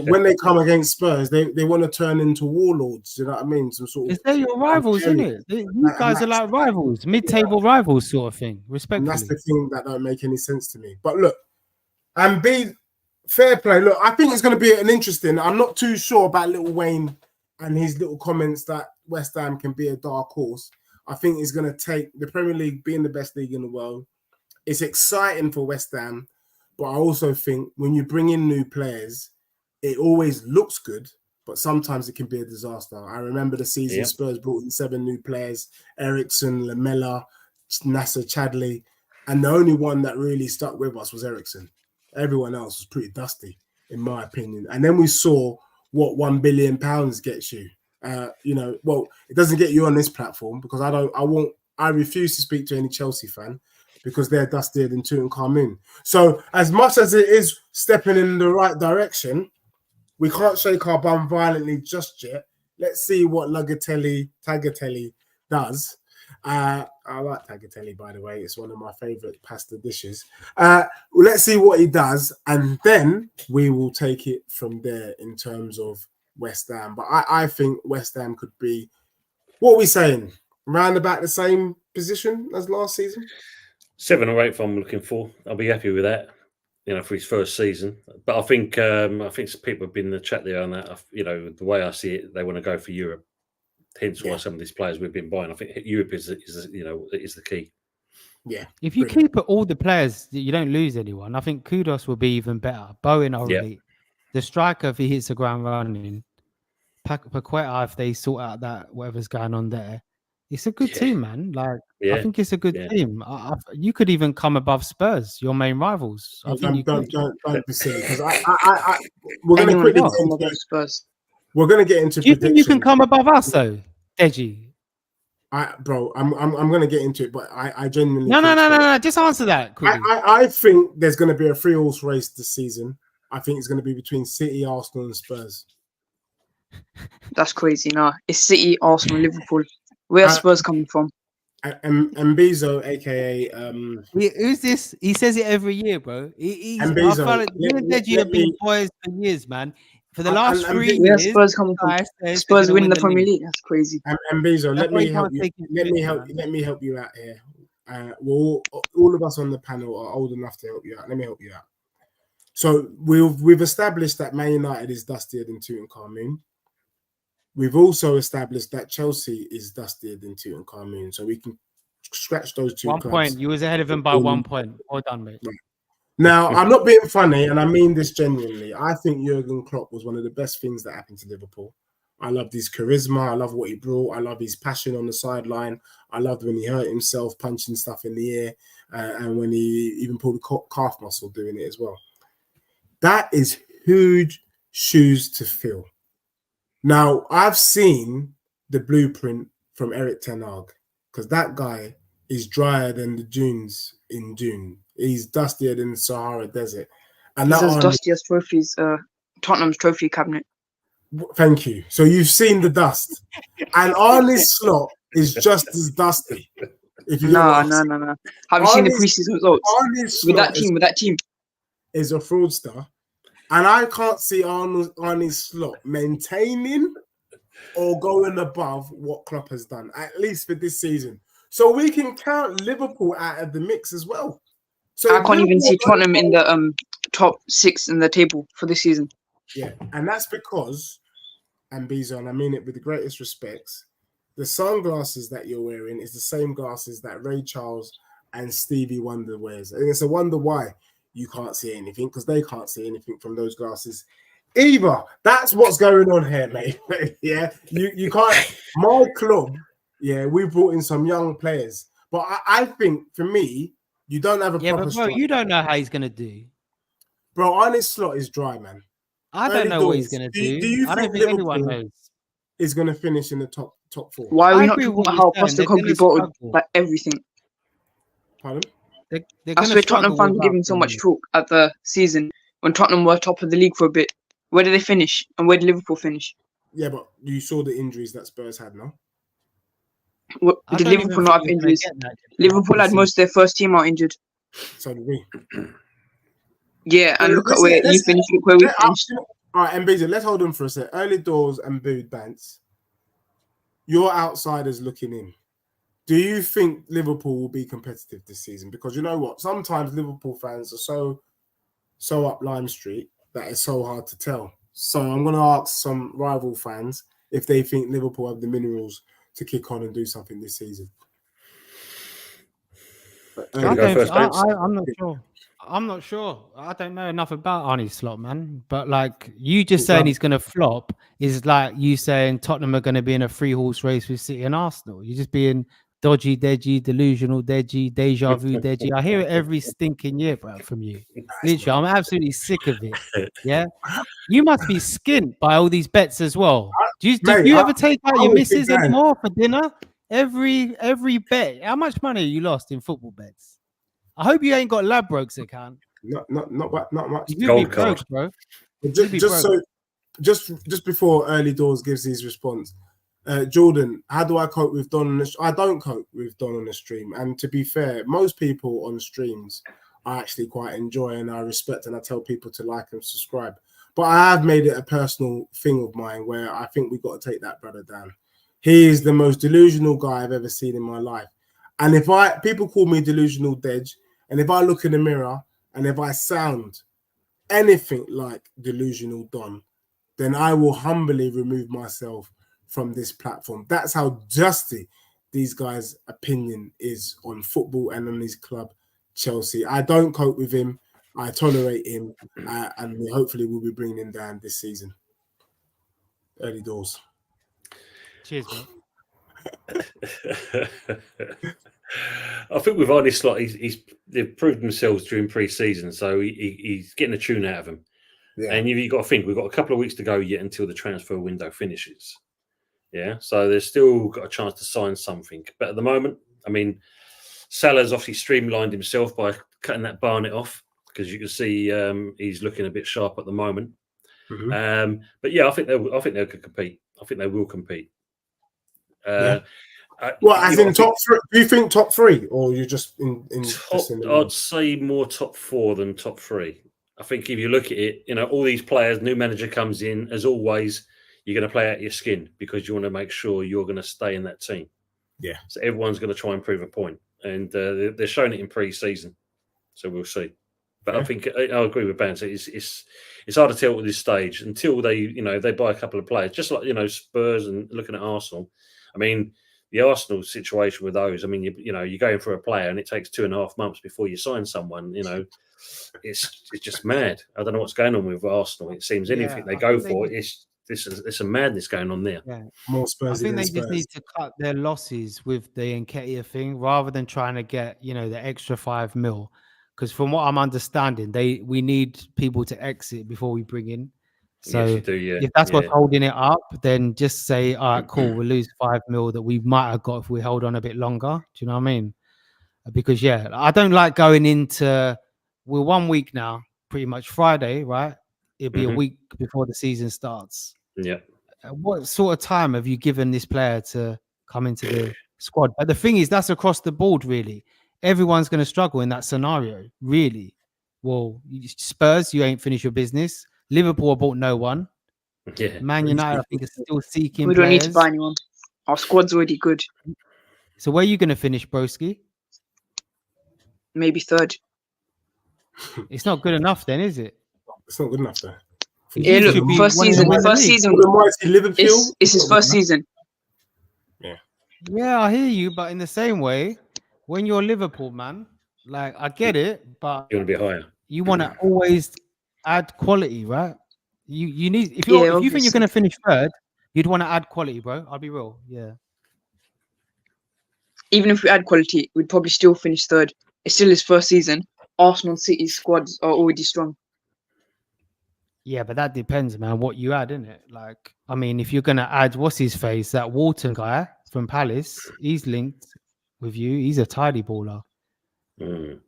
When they come against Spurs, they want to turn into warlords. You know what I mean? Some sort of. They're your rivals, isn't it? You guys are like rivals, mid-table rivals, sort of thing. Respectfully, and that's the thing that don't make any sense to me. But look, and be fair play. Look, I think it's going to be an interesting. I'm not too sure about Little Wayne and his little comments that West Ham can be a dark horse. I think it's going to take the Premier League being the best league in the world. It's exciting for West Ham, but I also think when you bring in new players, it always looks good, but sometimes it can be a disaster. I remember the season Spurs brought in 7 new players: Ericsson, Lamella, Nasser Chadley, and the only one that really stuck with us was Ericsson. Everyone else was pretty dusty, in my opinion. And then we saw what £1 billion gets you. Well, it doesn't get you on this platform, because I refuse to speak to any Chelsea fan, because they're dustier than Tutankhamun. So as much as it is stepping in the right direction, we can't shake our bum violently just yet. Let's see what Tagliatelle does. I like Tagliatelle, by the way. It's one of my favorite pasta dishes. Let's see what he does, and then we will take it from there in terms of West Ham. But I think West Ham could be, what are we saying, around about the same position as last season? 7 or 8 I'm looking for. I'll be happy with that. for his first season. But I think some people have been in the chat there on that. The way I see it, they want to go for Europe. Hence why some of these players we've been buying. I think Europe is the key. Yeah. If you keep all the players, you don't lose anyone. I think Kudos will be even better. Bowen already. The striker, if he hits the ground running, Paqueta, if they sort out that whatever's going on there, it's a good team, man. Like I think it's a good team. You could even come above Spurs, your main rivals. I think don't be silly because we're going to quickly get into Spurs. We're going to get into. Do you think you can come above us though, Deji? Bro, I'm going to get into it, but I genuinely no. Just answer that quickly. I think there's going to be a 3-horse race this season. I think it's going to be between City, Arsenal, and Spurs. That's crazy. No, it's City, Arsenal, Liverpool. Where are Spurs coming from? And Mbizo, aka who's this? He says it every year, bro. I feel like you and Deji have been boys for years, man. For the last 3 years, where Spurs coming from? Spurs winning the Premier League. That's crazy. And Mbizo, let me help you out here. All of us on the panel are old enough to help you out. Let me help you out. So we've established that Man United is dustier than Tutankhamun. We've also established that Chelsea is dustier than Tutankhamun. So we can scratch those two. 1 point. You was ahead of him by 1 point. Well done, mate. Right. Now, I'm not being funny, and I mean this genuinely. I think Jurgen Klopp was one of the best things that happened to Liverpool. I loved his charisma. I love what he brought. I love his passion on the sideline. I loved when he hurt himself, punching stuff in the air, and when he even pulled the calf muscle doing it as well. That is huge shoes to fill. Now, I've seen the blueprint from Eric Ten Hag because that guy is drier than the dunes in June. He's dustier than the Sahara Desert. And he's as dusty as trophies, Tottenham's trophy cabinet. Thank you. So you've seen the dust. And Arne Slot is just as dusty. No. Have you seen the preseason results? With that team. Is a fraudster. And I can't see Arne Slot maintaining or going above what Klopp has done, at least for this season. So we can count Liverpool out of the mix as well. So I can't even see Tottenham in the top 6 in the table for this season. Yeah, and that's because, and Bizo, and I mean it with the greatest respects, the sunglasses that you're wearing is the same glasses that Ray Charles and Stevie Wonder wears. And it's a wonder why you can't see anything, because they can't see anything from those glasses either. That's what's going on here, mate. Yeah, you can't. My club, yeah, we brought in some young players, but I think for me, you don't have a proper. But bro, you don't know how he's gonna do. Bro, Arne Slot is dry, man. I don't know what he's gonna do. I don't think anyone knows. Is gonna finish in the top 4. Why are we not talking about how Postecoglou bought like everything? Pardon? That's where Tottenham fans were giving so much talk at the season when Tottenham were top of the league for a bit. Where did they finish, and where did Liverpool finish? Yeah, but you saw the injuries that Spurs had, no? Did Liverpool not have injuries? Liverpool had most of their first team out injured. So did we. Yeah, and look at where you finished. Look where we finished. All right, Mbizo, let's hold on for a sec. Early doors and booed Bants. You're outsiders looking in. Do you think Liverpool will be competitive this season? Because you know what? Sometimes Liverpool fans are so up Lime Street that it's so hard to tell. So I'm going to ask some rival fans if they think Liverpool have the minerals to kick on and do something this season. I'm not sure. I'm not sure. I don't know enough about Arne Slot, man. But like you just saying he's going to flop is like you saying Tottenham are going to be in a 3-horse race with City and Arsenal. You're just being dodgy, deji, delusional, deji, deja vu, deji. I hear it every stinking year, bro, from you. Literally, I'm absolutely sick of it. Yeah, you must be skint by all these bets as well. Do you ever take out your missus anymore for dinner? Every bet. How much money you lost in football bets? I hope you ain't got Ladbrokes account. Not much. You'd be broke, bro. Just before Early Doors gives his response, Jordan, how do I cope with Don on the I don't cope with Don on the stream. And to be fair, most people on streams I actually quite enjoy and I respect, and I tell people to like and subscribe. But I have made it a personal thing of mine where I think we've got to take that brother down. He is the most delusional guy I've ever seen in my life. And if people call me delusional Dej, and if I look in the mirror And if I sound anything like delusional Don, then I will humbly remove myself from this platform. That's how dusty these guys' opinion is on football and on his club, Chelsea. I don't cope with him. I tolerate him. And we hopefully will be bringing him down this season. Early doors. Cheers, mate. I think with Arne Slot, they've proved themselves during pre-season, so he's getting a tune out of them. Yeah. And you've got to think we've got a couple of weeks to go yet until the transfer window finishes. Yeah, so there's still got a chance to sign something. But at the moment, I mean, Salah's obviously streamlined himself by cutting that Barnett off, because you can see he's looking a bit sharp at the moment. Mm-hmm. But yeah, I think they could compete. I think they will compete. As in top three? Do you think top three, or you're just in top? I'd say more top four than top three. I think if you look at it, all these players, new manager comes in, as always, you're going to play out your skin because you want to make sure you're going to stay in that team. Yeah. So everyone's going to try and prove a point, and they're showing it in pre-season. So we'll see. But I think I agree with Banter. It's hard to tell at this stage until they buy a couple of players, just like Spurs and looking at Arsenal. I mean, the Arsenal situation with those. I mean, you're going for a player and it takes 2.5 months before you sign someone. It's just mad. I don't know what's going on with Arsenal. It seems anything they go for, it's a madness going on there. Yeah. More Spurs. I think they just need to cut their losses with the Nketiah thing rather than trying to get the extra 5 mil. Because from what I'm understanding, we need people to exit before we bring in. So yes, you do, yeah. If that's what's holding it up, then just say, all right, cool, we'll lose 5 mil that we might have got if we held on a bit longer. Do you know what I mean? Because I don't like going into, we're 1 week now, pretty much Friday, right? It'll be a week before the season starts. Yeah. What sort of time have you given this player to come into the squad? But the thing is, that's across the board, really. Everyone's going to struggle in that scenario, really. Well, Spurs, you ain't finished your business. Liverpool bought no one. Yeah. Man United, I think, is still seeking We don't players. need to buy anyone. Our squad's already good. So where are you going to finish, broski? Maybe third. It's not good enough then, is it? It's not good enough though. Yeah, look, first season. It's his first season. Yeah, I hear you, but in the same way, when you're Liverpool, man, like I get it, but you want to be higher. You want to always add quality, right? You need if you think you're going to finish third, you'd want to add quality, bro. I'll be real. Yeah. Even if we add quality, we'd probably still finish third. It's still his first season. Arsenal and City squads are already strong. Yeah, but that depends, man. What you add, innit? Like, I mean, if you're gonna add what's his face, that Walton guy from Palace, he's linked with you. He's a tidy baller. Mm.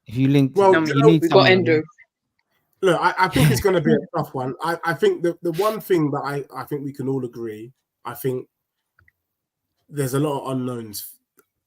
If you link, you need we got Endo. Look, I think it's going to be a tough one. I think the one thing that I think we can all agree, I think there's a lot of unknowns,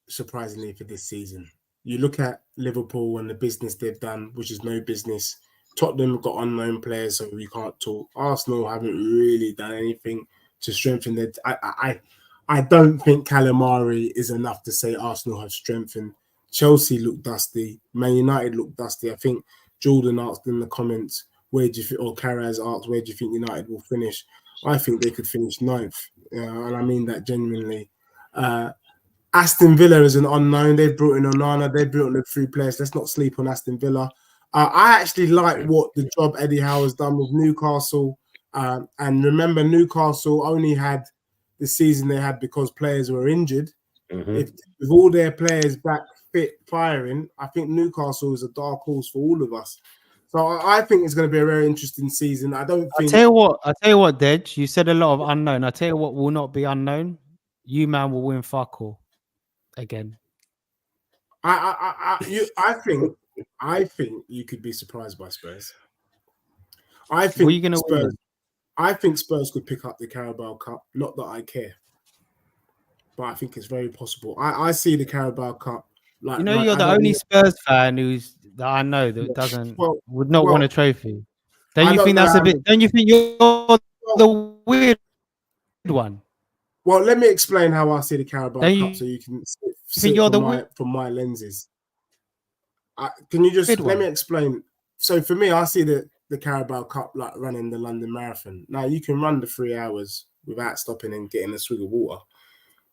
surprisingly, for this season. You look at Liverpool and the business they've done, which is no business. Tottenham got unknown players, so we can't talk. Arsenal haven't really done anything to strengthen their. I don't think Calamari is enough to say Arsenal have strengthened. Chelsea look dusty. Man United look dusty. I think Jordan asked in the comments, where do you think, or Karaz asked, where do you think United will finish? I think they could finish 9th, and I mean that genuinely. Aston Villa is an unknown. They've brought in Onana. They've brought in a few players. Let's not sleep on Aston Villa. I actually like what the job Eddie Howe has done with Newcastle. And remember, Newcastle only had the season they had because players were injured. Mm-hmm. If with all their players back fit, firing, I think Newcastle is a dark horse for all of us. So I think it's going to be a very interesting season. I don't think. I tell you what, Dej, you said a lot of unknown. I tell you what will not be unknown. You man will win fuck all again. I think you could be surprised by Spurs. I think you gonna Spurs. Win? I think Spurs could pick up the Carabao Cup. Not that I care, but I think it's very possible. I see the Carabao Cup. Like, you're the only Spurs fan that I know that would not want a trophy. Don't you think that's a bit? Don't you think you're the weird one? Well, let me explain how I see the Carabao Cup, so you can see it from my lenses. Can you just Good let one. me explain? So for me, I see the Carabao Cup like running the London Marathon. Now you can run the 3 hours without stopping and getting a swig of water,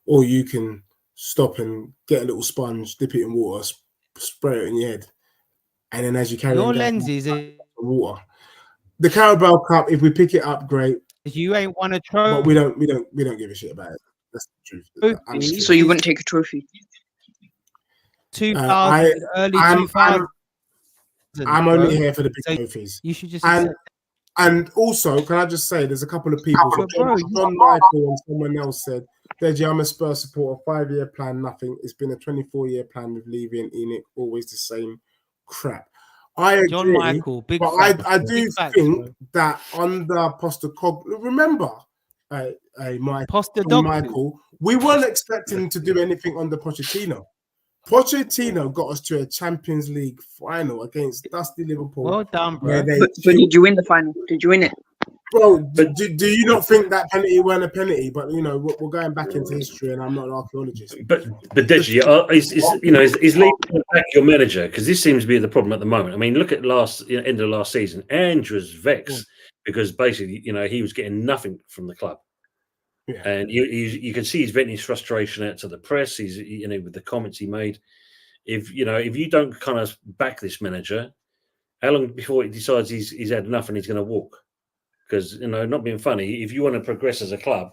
or you can stop and get a little sponge, dip it in water, spray it in your head, and then as you carry Your on going, lenses is water. The Carabao Cup, if we pick it up, great, you ain't won a but trophy. we don't give a shit about it. That's the truth. I'm just So you wouldn't take a trophy? 2000, early I'm 2000. only here for the big trophies. You should just And also, can I just say, there's a couple of people. So John Michael and someone else said, Deji, I'm a Spurs supporter. 5-year plan, nothing. It's been a 24-year plan with Levy and Enoch, always the same crap. I agree, John Michael, big but fan. I do Big facts, think bro. that under Postecoglou, remember, Michael, we weren't expecting to do anything under Pochettino. Pochettino got us to a Champions League final against Dusty Liverpool. Well done, bro. where they But did you win the final? Did you win it? Bro, do you not think that penalty weren't a penalty? But you know, we're going back into history, and I'm not an archaeologist. But Deji, is Lee back your manager? Because this seems to be the problem at the moment. I mean, look at end of last season. Ange was vexed because basically, he was getting nothing from the club. Yeah. And you can see he's venting his frustration out to the press. He's with the comments he made. If you don't kind of back this manager, how long before he decides he's had enough and he's going to walk? Because not being funny, if you want to progress as a club,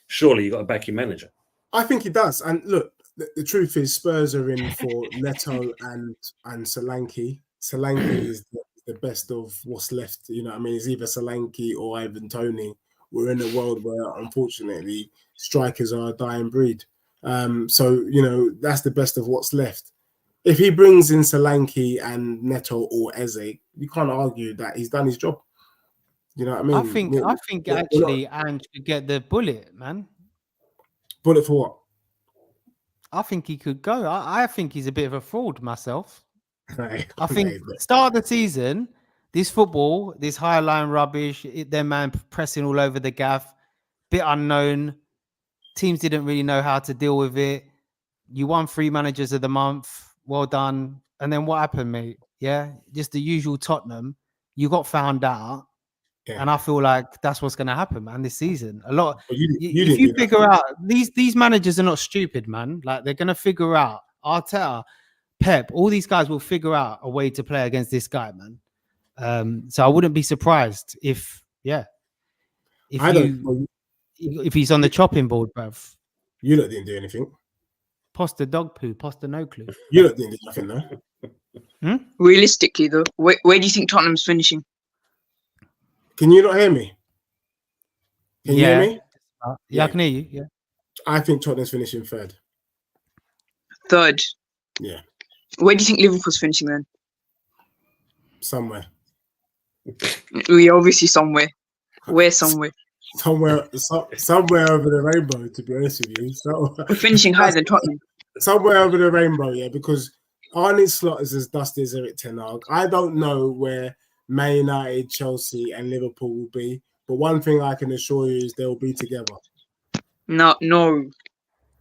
surely you got to back your manager. I think he does. And look, the truth is, Spurs are in for Neto and Solanke. Solanke is the best of what's left. You know what I mean? It's either Solanke or Ivan Toney. We're in a world where, unfortunately, strikers are a dying breed. So, that's the best of what's left. If he brings in Solanke and Neto or Eze, you can't argue that he's done his job. You know what I mean? I think actually Ange could get the bullet, man. Bullet for what? I think he could go. I think he's a bit of a fraud myself. Right. I think start of the season, this football, this high line rubbish, their man pressing all over the gaff, bit unknown. Teams didn't really know how to deal with it. You won 3 managers of the month. Well done. And then what happened, mate? Yeah, just the usual Tottenham. You got found out. Yeah. And I feel like that's what's going to happen, man, this season. A lot. If you figure out these managers are not stupid, man. Like they're going to figure out Arteta, Pep, all these guys will figure out a way to play against this guy, man. So I wouldn't be surprised if he's on the chopping board, bruv. You lot didn't do anything. Posta dog poo, Posta no clue. You lot didn't do nothing, though. Realistically, though, where do you think Tottenham's finishing? Can you not hear me? Can you hear me? Yeah, I can hear you. Yeah. I think Tottenham's finishing 3rd. 3rd? Yeah. Where do you think Liverpool's finishing then? Somewhere. We're obviously somewhere. Where somewhere? Somewhere over the rainbow, to be honest with you. So we're finishing higher than Tottenham. Somewhere over the rainbow, yeah, because Arne Slot is as dusty as Eric Ten Hag. I don't know where Man United, Chelsea, and Liverpool will be, but one thing I can assure you is they'll be together. No.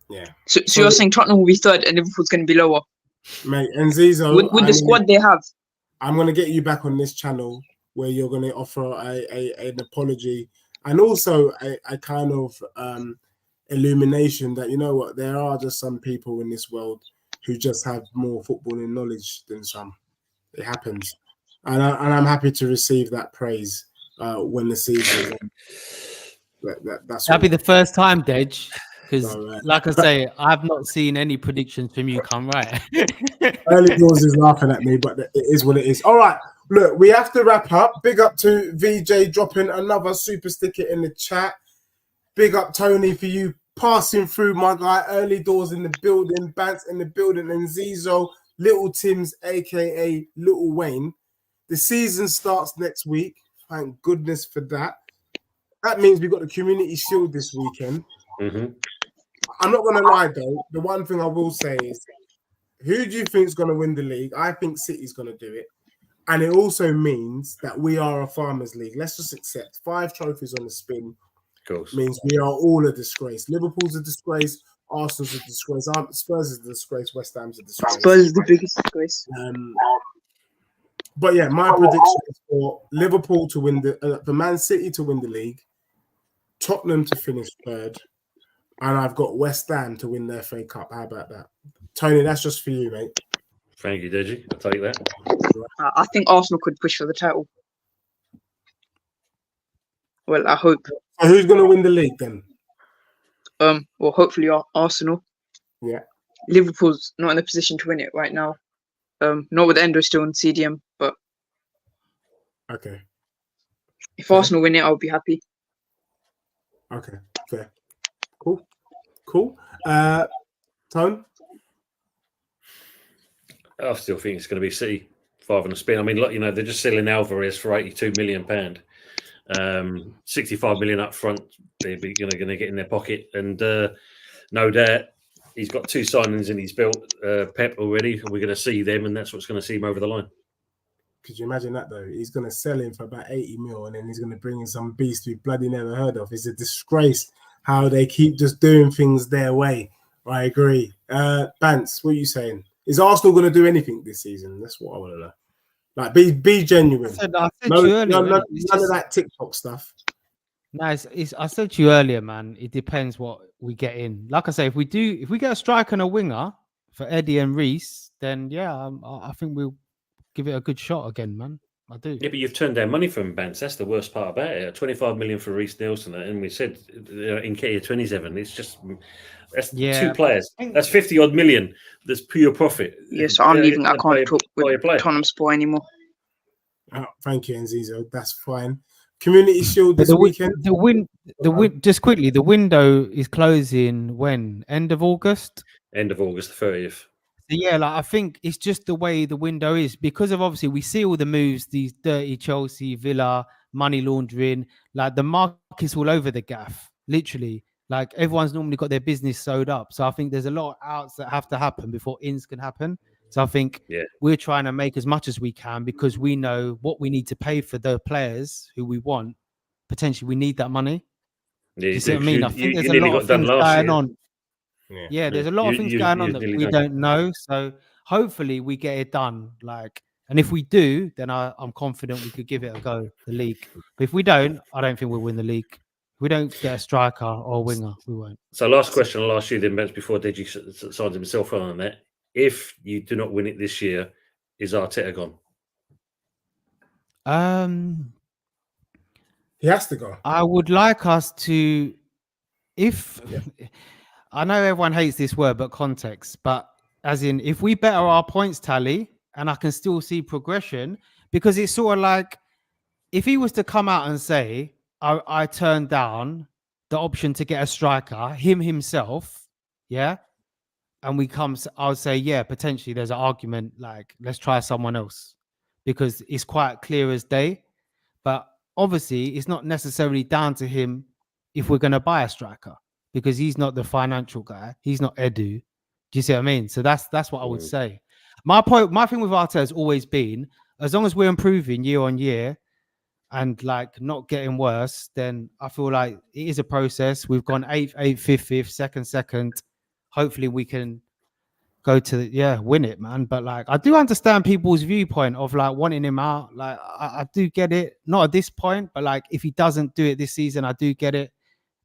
Yeah. So you're saying Tottenham will be 3rd and Liverpool's going to be lower? Mate, and Zizo, with the squad they have. I'm going to get you back on this channel where you're going to offer an apology and also a kind of illumination that, you know what, there are just some people in this world who just have more footballing knowledge than some. It happens. And I'm happy to receive that praise when the season is that'll be the first time, Dej, because like I say, I've not seen any predictions from you come right. Early doors is laughing at me, but it is what it is. All right, look, we have to wrap up. Big up to VJ dropping another super sticker in the chat. Big up Tony for you passing through, my guy. Early doors in the building, Bants in the building, and Zizo, Little Tim's, aka Little Wayne. The season starts next week. Thank goodness for that. That means we've got the Community Shield this weekend. Mm-hmm. I'm not going to lie, though. The one thing I will say is, who do you think is going to win the league? I think City's going to do it. And it also means that we are a Farmers League. Let's just accept 5 trophies on the spin. Of course. Means we are all a disgrace. Liverpool's a disgrace. Arsenal's a disgrace. Spurs is a disgrace. West Ham's a disgrace. Spurs is the biggest disgrace. But yeah, my prediction is for Liverpool to win the Man City to win the league, Tottenham to finish third, and I've got West Ham to win the FA Cup. How about that, Tony? That's just for you, mate. Thank you, Deji. I'll take that. I think Arsenal could push for the title. Well, I hope. So who's going to win the league then? Well, hopefully Arsenal. Yeah. Liverpool's not in the position to win it right now. Not with Endo still in CDM, but okay. If Arsenal win it, I'll be happy. Okay, fair. Cool. Tone? I still think it's going to be City 5 on a spin. I mean, look, you know, they're just selling Alvarez for £82 million. 65 million up front. They're going to get in their pocket, and no doubt he's got 2 signings in his belt, Pep already. We're going to see them, and that's what's going to see him over the line. Could you imagine that though? He's going to sell him for about 80 mil, and then he's going to bring in some beast we bloody never heard of. It's a disgrace how they keep just doing things their way. I agree. Bance, what are you saying? Is Arsenal going to do anything this season? That's what I want to know. Like, be genuine. I said to you earlier, none of that TikTok stuff. Nice. I said to you earlier, man. It depends what we get in. Like I say, if we get a striker and a winger for Eddie and Reece, then yeah, I think we'll give it a good shot again, man. I do. Yeah, but you've turned down money from Bance. That's the worst part about it. 25 million for Reece Nelson, and we said Nketiah 27. It's just that's 2 players. That's 50 odd million. That's pure profit. Yeah, so I'm leaving. I can't talk with Tottenham Hotspur anymore. Oh, thank you, Nzizo. That's fine. Community Shield this weekend. Just quickly, the window is closing when? End of August? End of August, the 30th. Yeah, like I think it's just the way the window is, because of obviously we see all the moves, these dirty Chelsea, Villa, money laundering, like the market's all over the gaff, literally. Like everyone's normally got their business sewed up. So I think there's a lot of outs that have to happen before ins can happen. So I think we're trying to make as much as we can, because we know what we need to pay for the players who we want. Potentially we need that money. You see what I mean? I think there's a lot of things going on. Yeah, there's a lot of things going on that we don't know. So hopefully we get it done. And if we do, then I'm confident we could give it a go, the league. But if we don't, I don't think we'll win the league. If we don't get a striker or a winger, we won't. So last question I'll ask you then, before Deji signs himself on that. If you do not win it this year, is Arteta gone? He has to go. I would like us to, I know everyone hates this word, but context. But as in, if we better our points tally, and I can still see progression, because it's sort of like, if he was to come out and say, I turned down the option to get a striker, himself, yeah, and I would say, yeah, potentially there's an argument, like, let's try someone else, because it's quite clear as day. But obviously, it's not necessarily down to him if we're going to buy a striker, because he's not the financial guy. He's not Edu. Do you see what I mean? So that's what I would say. My thing with Arteta has always been, as long as we're improving year on year and like not getting worse, then I feel like it is a process. We've gone 8th, 5th, 2nd. Hopefully we can go to win it, man. But like, I do understand people's viewpoint of like wanting him out. Like, I do get it. Not at this point, but like, if he doesn't do it this season, I do get it.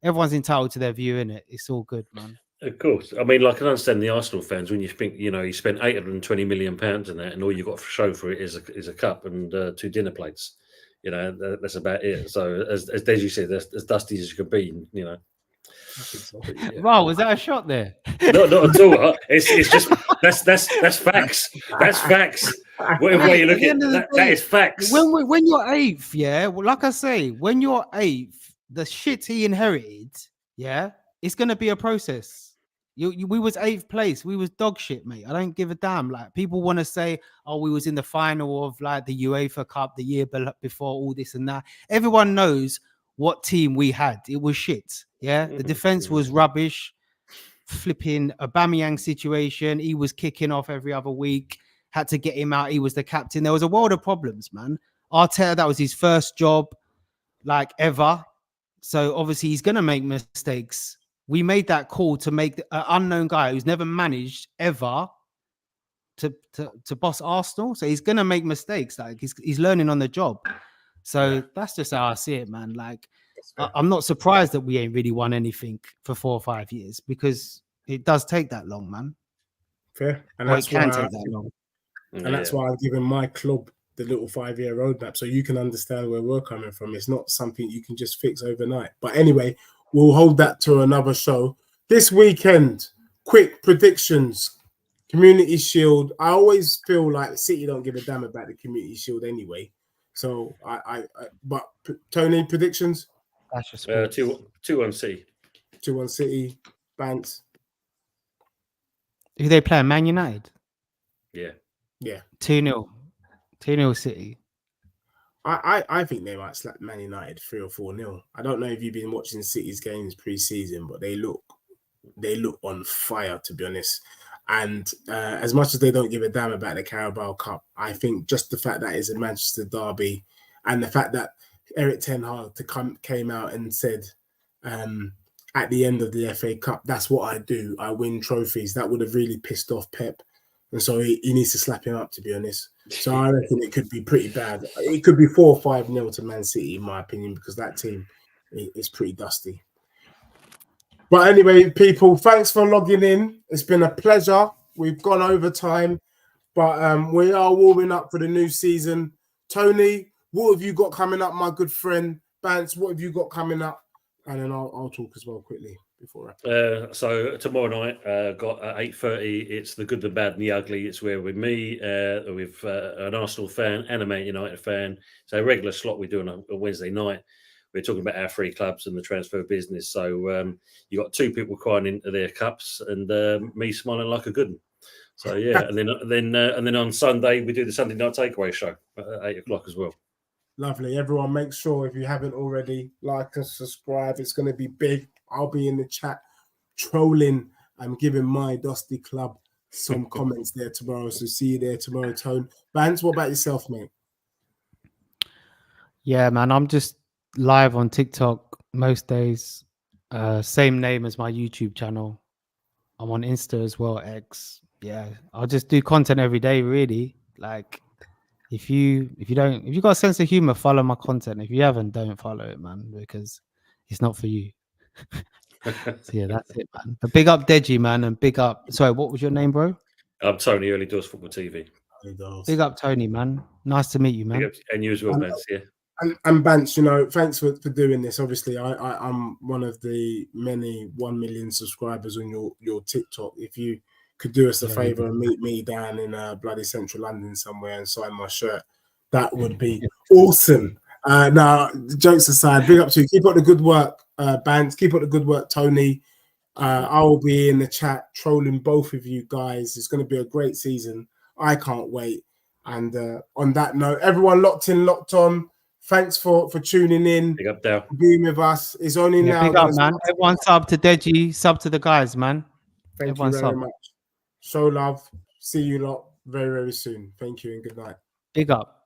Everyone's entitled to their view, innit? It's all good, man. Of course. I mean, like, I can understand the Arsenal fans when you think, you spent £820 million in that, and all you got to show for it is a cup and 2 dinner plates. That's about it. So, as Deji said, as dusty as you can be, Wow, was that a shot there? No, not at all. It's just that's facts. That's facts. Whatever way you look at it, that is facts. When you're 8th, yeah, well, like I say, when you're 8th, the shit he inherited, yeah, it's gonna be a process. We was 8th place. We was dog shit, mate. I don't give a damn. Like, people want to say, oh, we was in the final of like the UEFA Cup the year before, all this and that. Everyone knows what team we had. It was shit. Yeah, the defense was rubbish. Flipping Aubameyang situation. He was kicking off every other week. Had to get him out. He was the captain. There was a world of problems, man. Arteta, that was his first job, like, ever. So obviously he's gonna make mistakes we made that call to make an unknown guy who's never managed ever to boss Arsenal. So he's gonna make mistakes. Like he's learning on the job. So that's just how I see it, man. Like I'm not surprised that we ain't really won anything for 4 or 5 years because it does take that long, man. Fair, and Or that's it can why take that long. and that's why I've given my club the little 5-year roadmap so you can understand where we're coming from. It's not something you can just fix overnight. But anyway, we'll hold that to another show. This weekend, quick predictions. Community Shield. I always feel like City don't give a damn about the Community Shield anyway. So but Tony, predictions? That's your 2-1 City. 2-1 City. Bants. Who they playing? Man United? Yeah. 2-0. 2-0 City. I think they might slap Man United 3 or 4-0. I don't know if you've been watching City's games pre-season, but they look on fire, to be honest. And as much as they don't give a damn about the Carabao Cup, I think just the fact that it's a Manchester derby and the fact that Eric Ten Hag came out and said at the end of the FA Cup, that's what I do. I win trophies. That would have really pissed off Pep. And so he needs to slap him up, to be honest. So I reckon it could be pretty bad. It could be 4 or 5-0 to Man City, in my opinion, because that team is pretty dusty. But anyway, people, thanks for logging in. It's been a pleasure. We've gone over time, but we are warming up for the new season. Tony, what have you got coming up, my good friend? Bance, what have you got coming up? And then I'll talk as well quickly before. So tomorrow night, got at 8:30. It's the good, the bad, and the ugly. It's where with me, with an Arsenal fan and a Man United fan. It's a regular slot we do on a Wednesday night. We're talking about our 3 clubs and the transfer business. So you got 2 people crying into their cups and me smiling like a good one. So yeah, and then on Sunday we do the Sunday night takeaway show at 8 o'clock as well. Lovely. Everyone, make sure if you haven't already, like and subscribe. It's going to be big. I'll be in the chat trolling. I'm giving my Dusty Club some comments there tomorrow. So see you there tomorrow, Tone. Vance, what about yourself, mate? Yeah, man. I'm just live on TikTok most days. Same name as my YouTube channel. I'm on Insta as well, X. Yeah, I'll just do content every day, really. Like if you got a sense of humor, follow my content. If you haven't, don't follow it, man, because it's not for you. So yeah, that's it, man. But big up Deji, man, and big up. Sorry, what was your name, bro? I'm Tony, Early Doors Football TV. Big up Tony, man. Nice to meet you, man. And you as well, Bance. Yeah. And Bance, thanks for doing this. Obviously, I'm one of the many 1 million subscribers on your TikTok. If you could do us a favor and meet me down in bloody central London somewhere and sign my shirt, that would be awesome. Now, jokes aside, big up to you. Keep up the good work, Bance. Keep up the good work, Tony. I will be in the chat trolling both of you guys. It's going to be a great season. I can't wait. And on that note, everyone locked in, locked on. Thanks for tuning in. Big up, Dale. Being with us. It's only now. Big up, man. Everyone sub to Deji, sub to the guys, man. Thank you very much. Show love. See you lot very, very soon. Thank you and good night. Big up.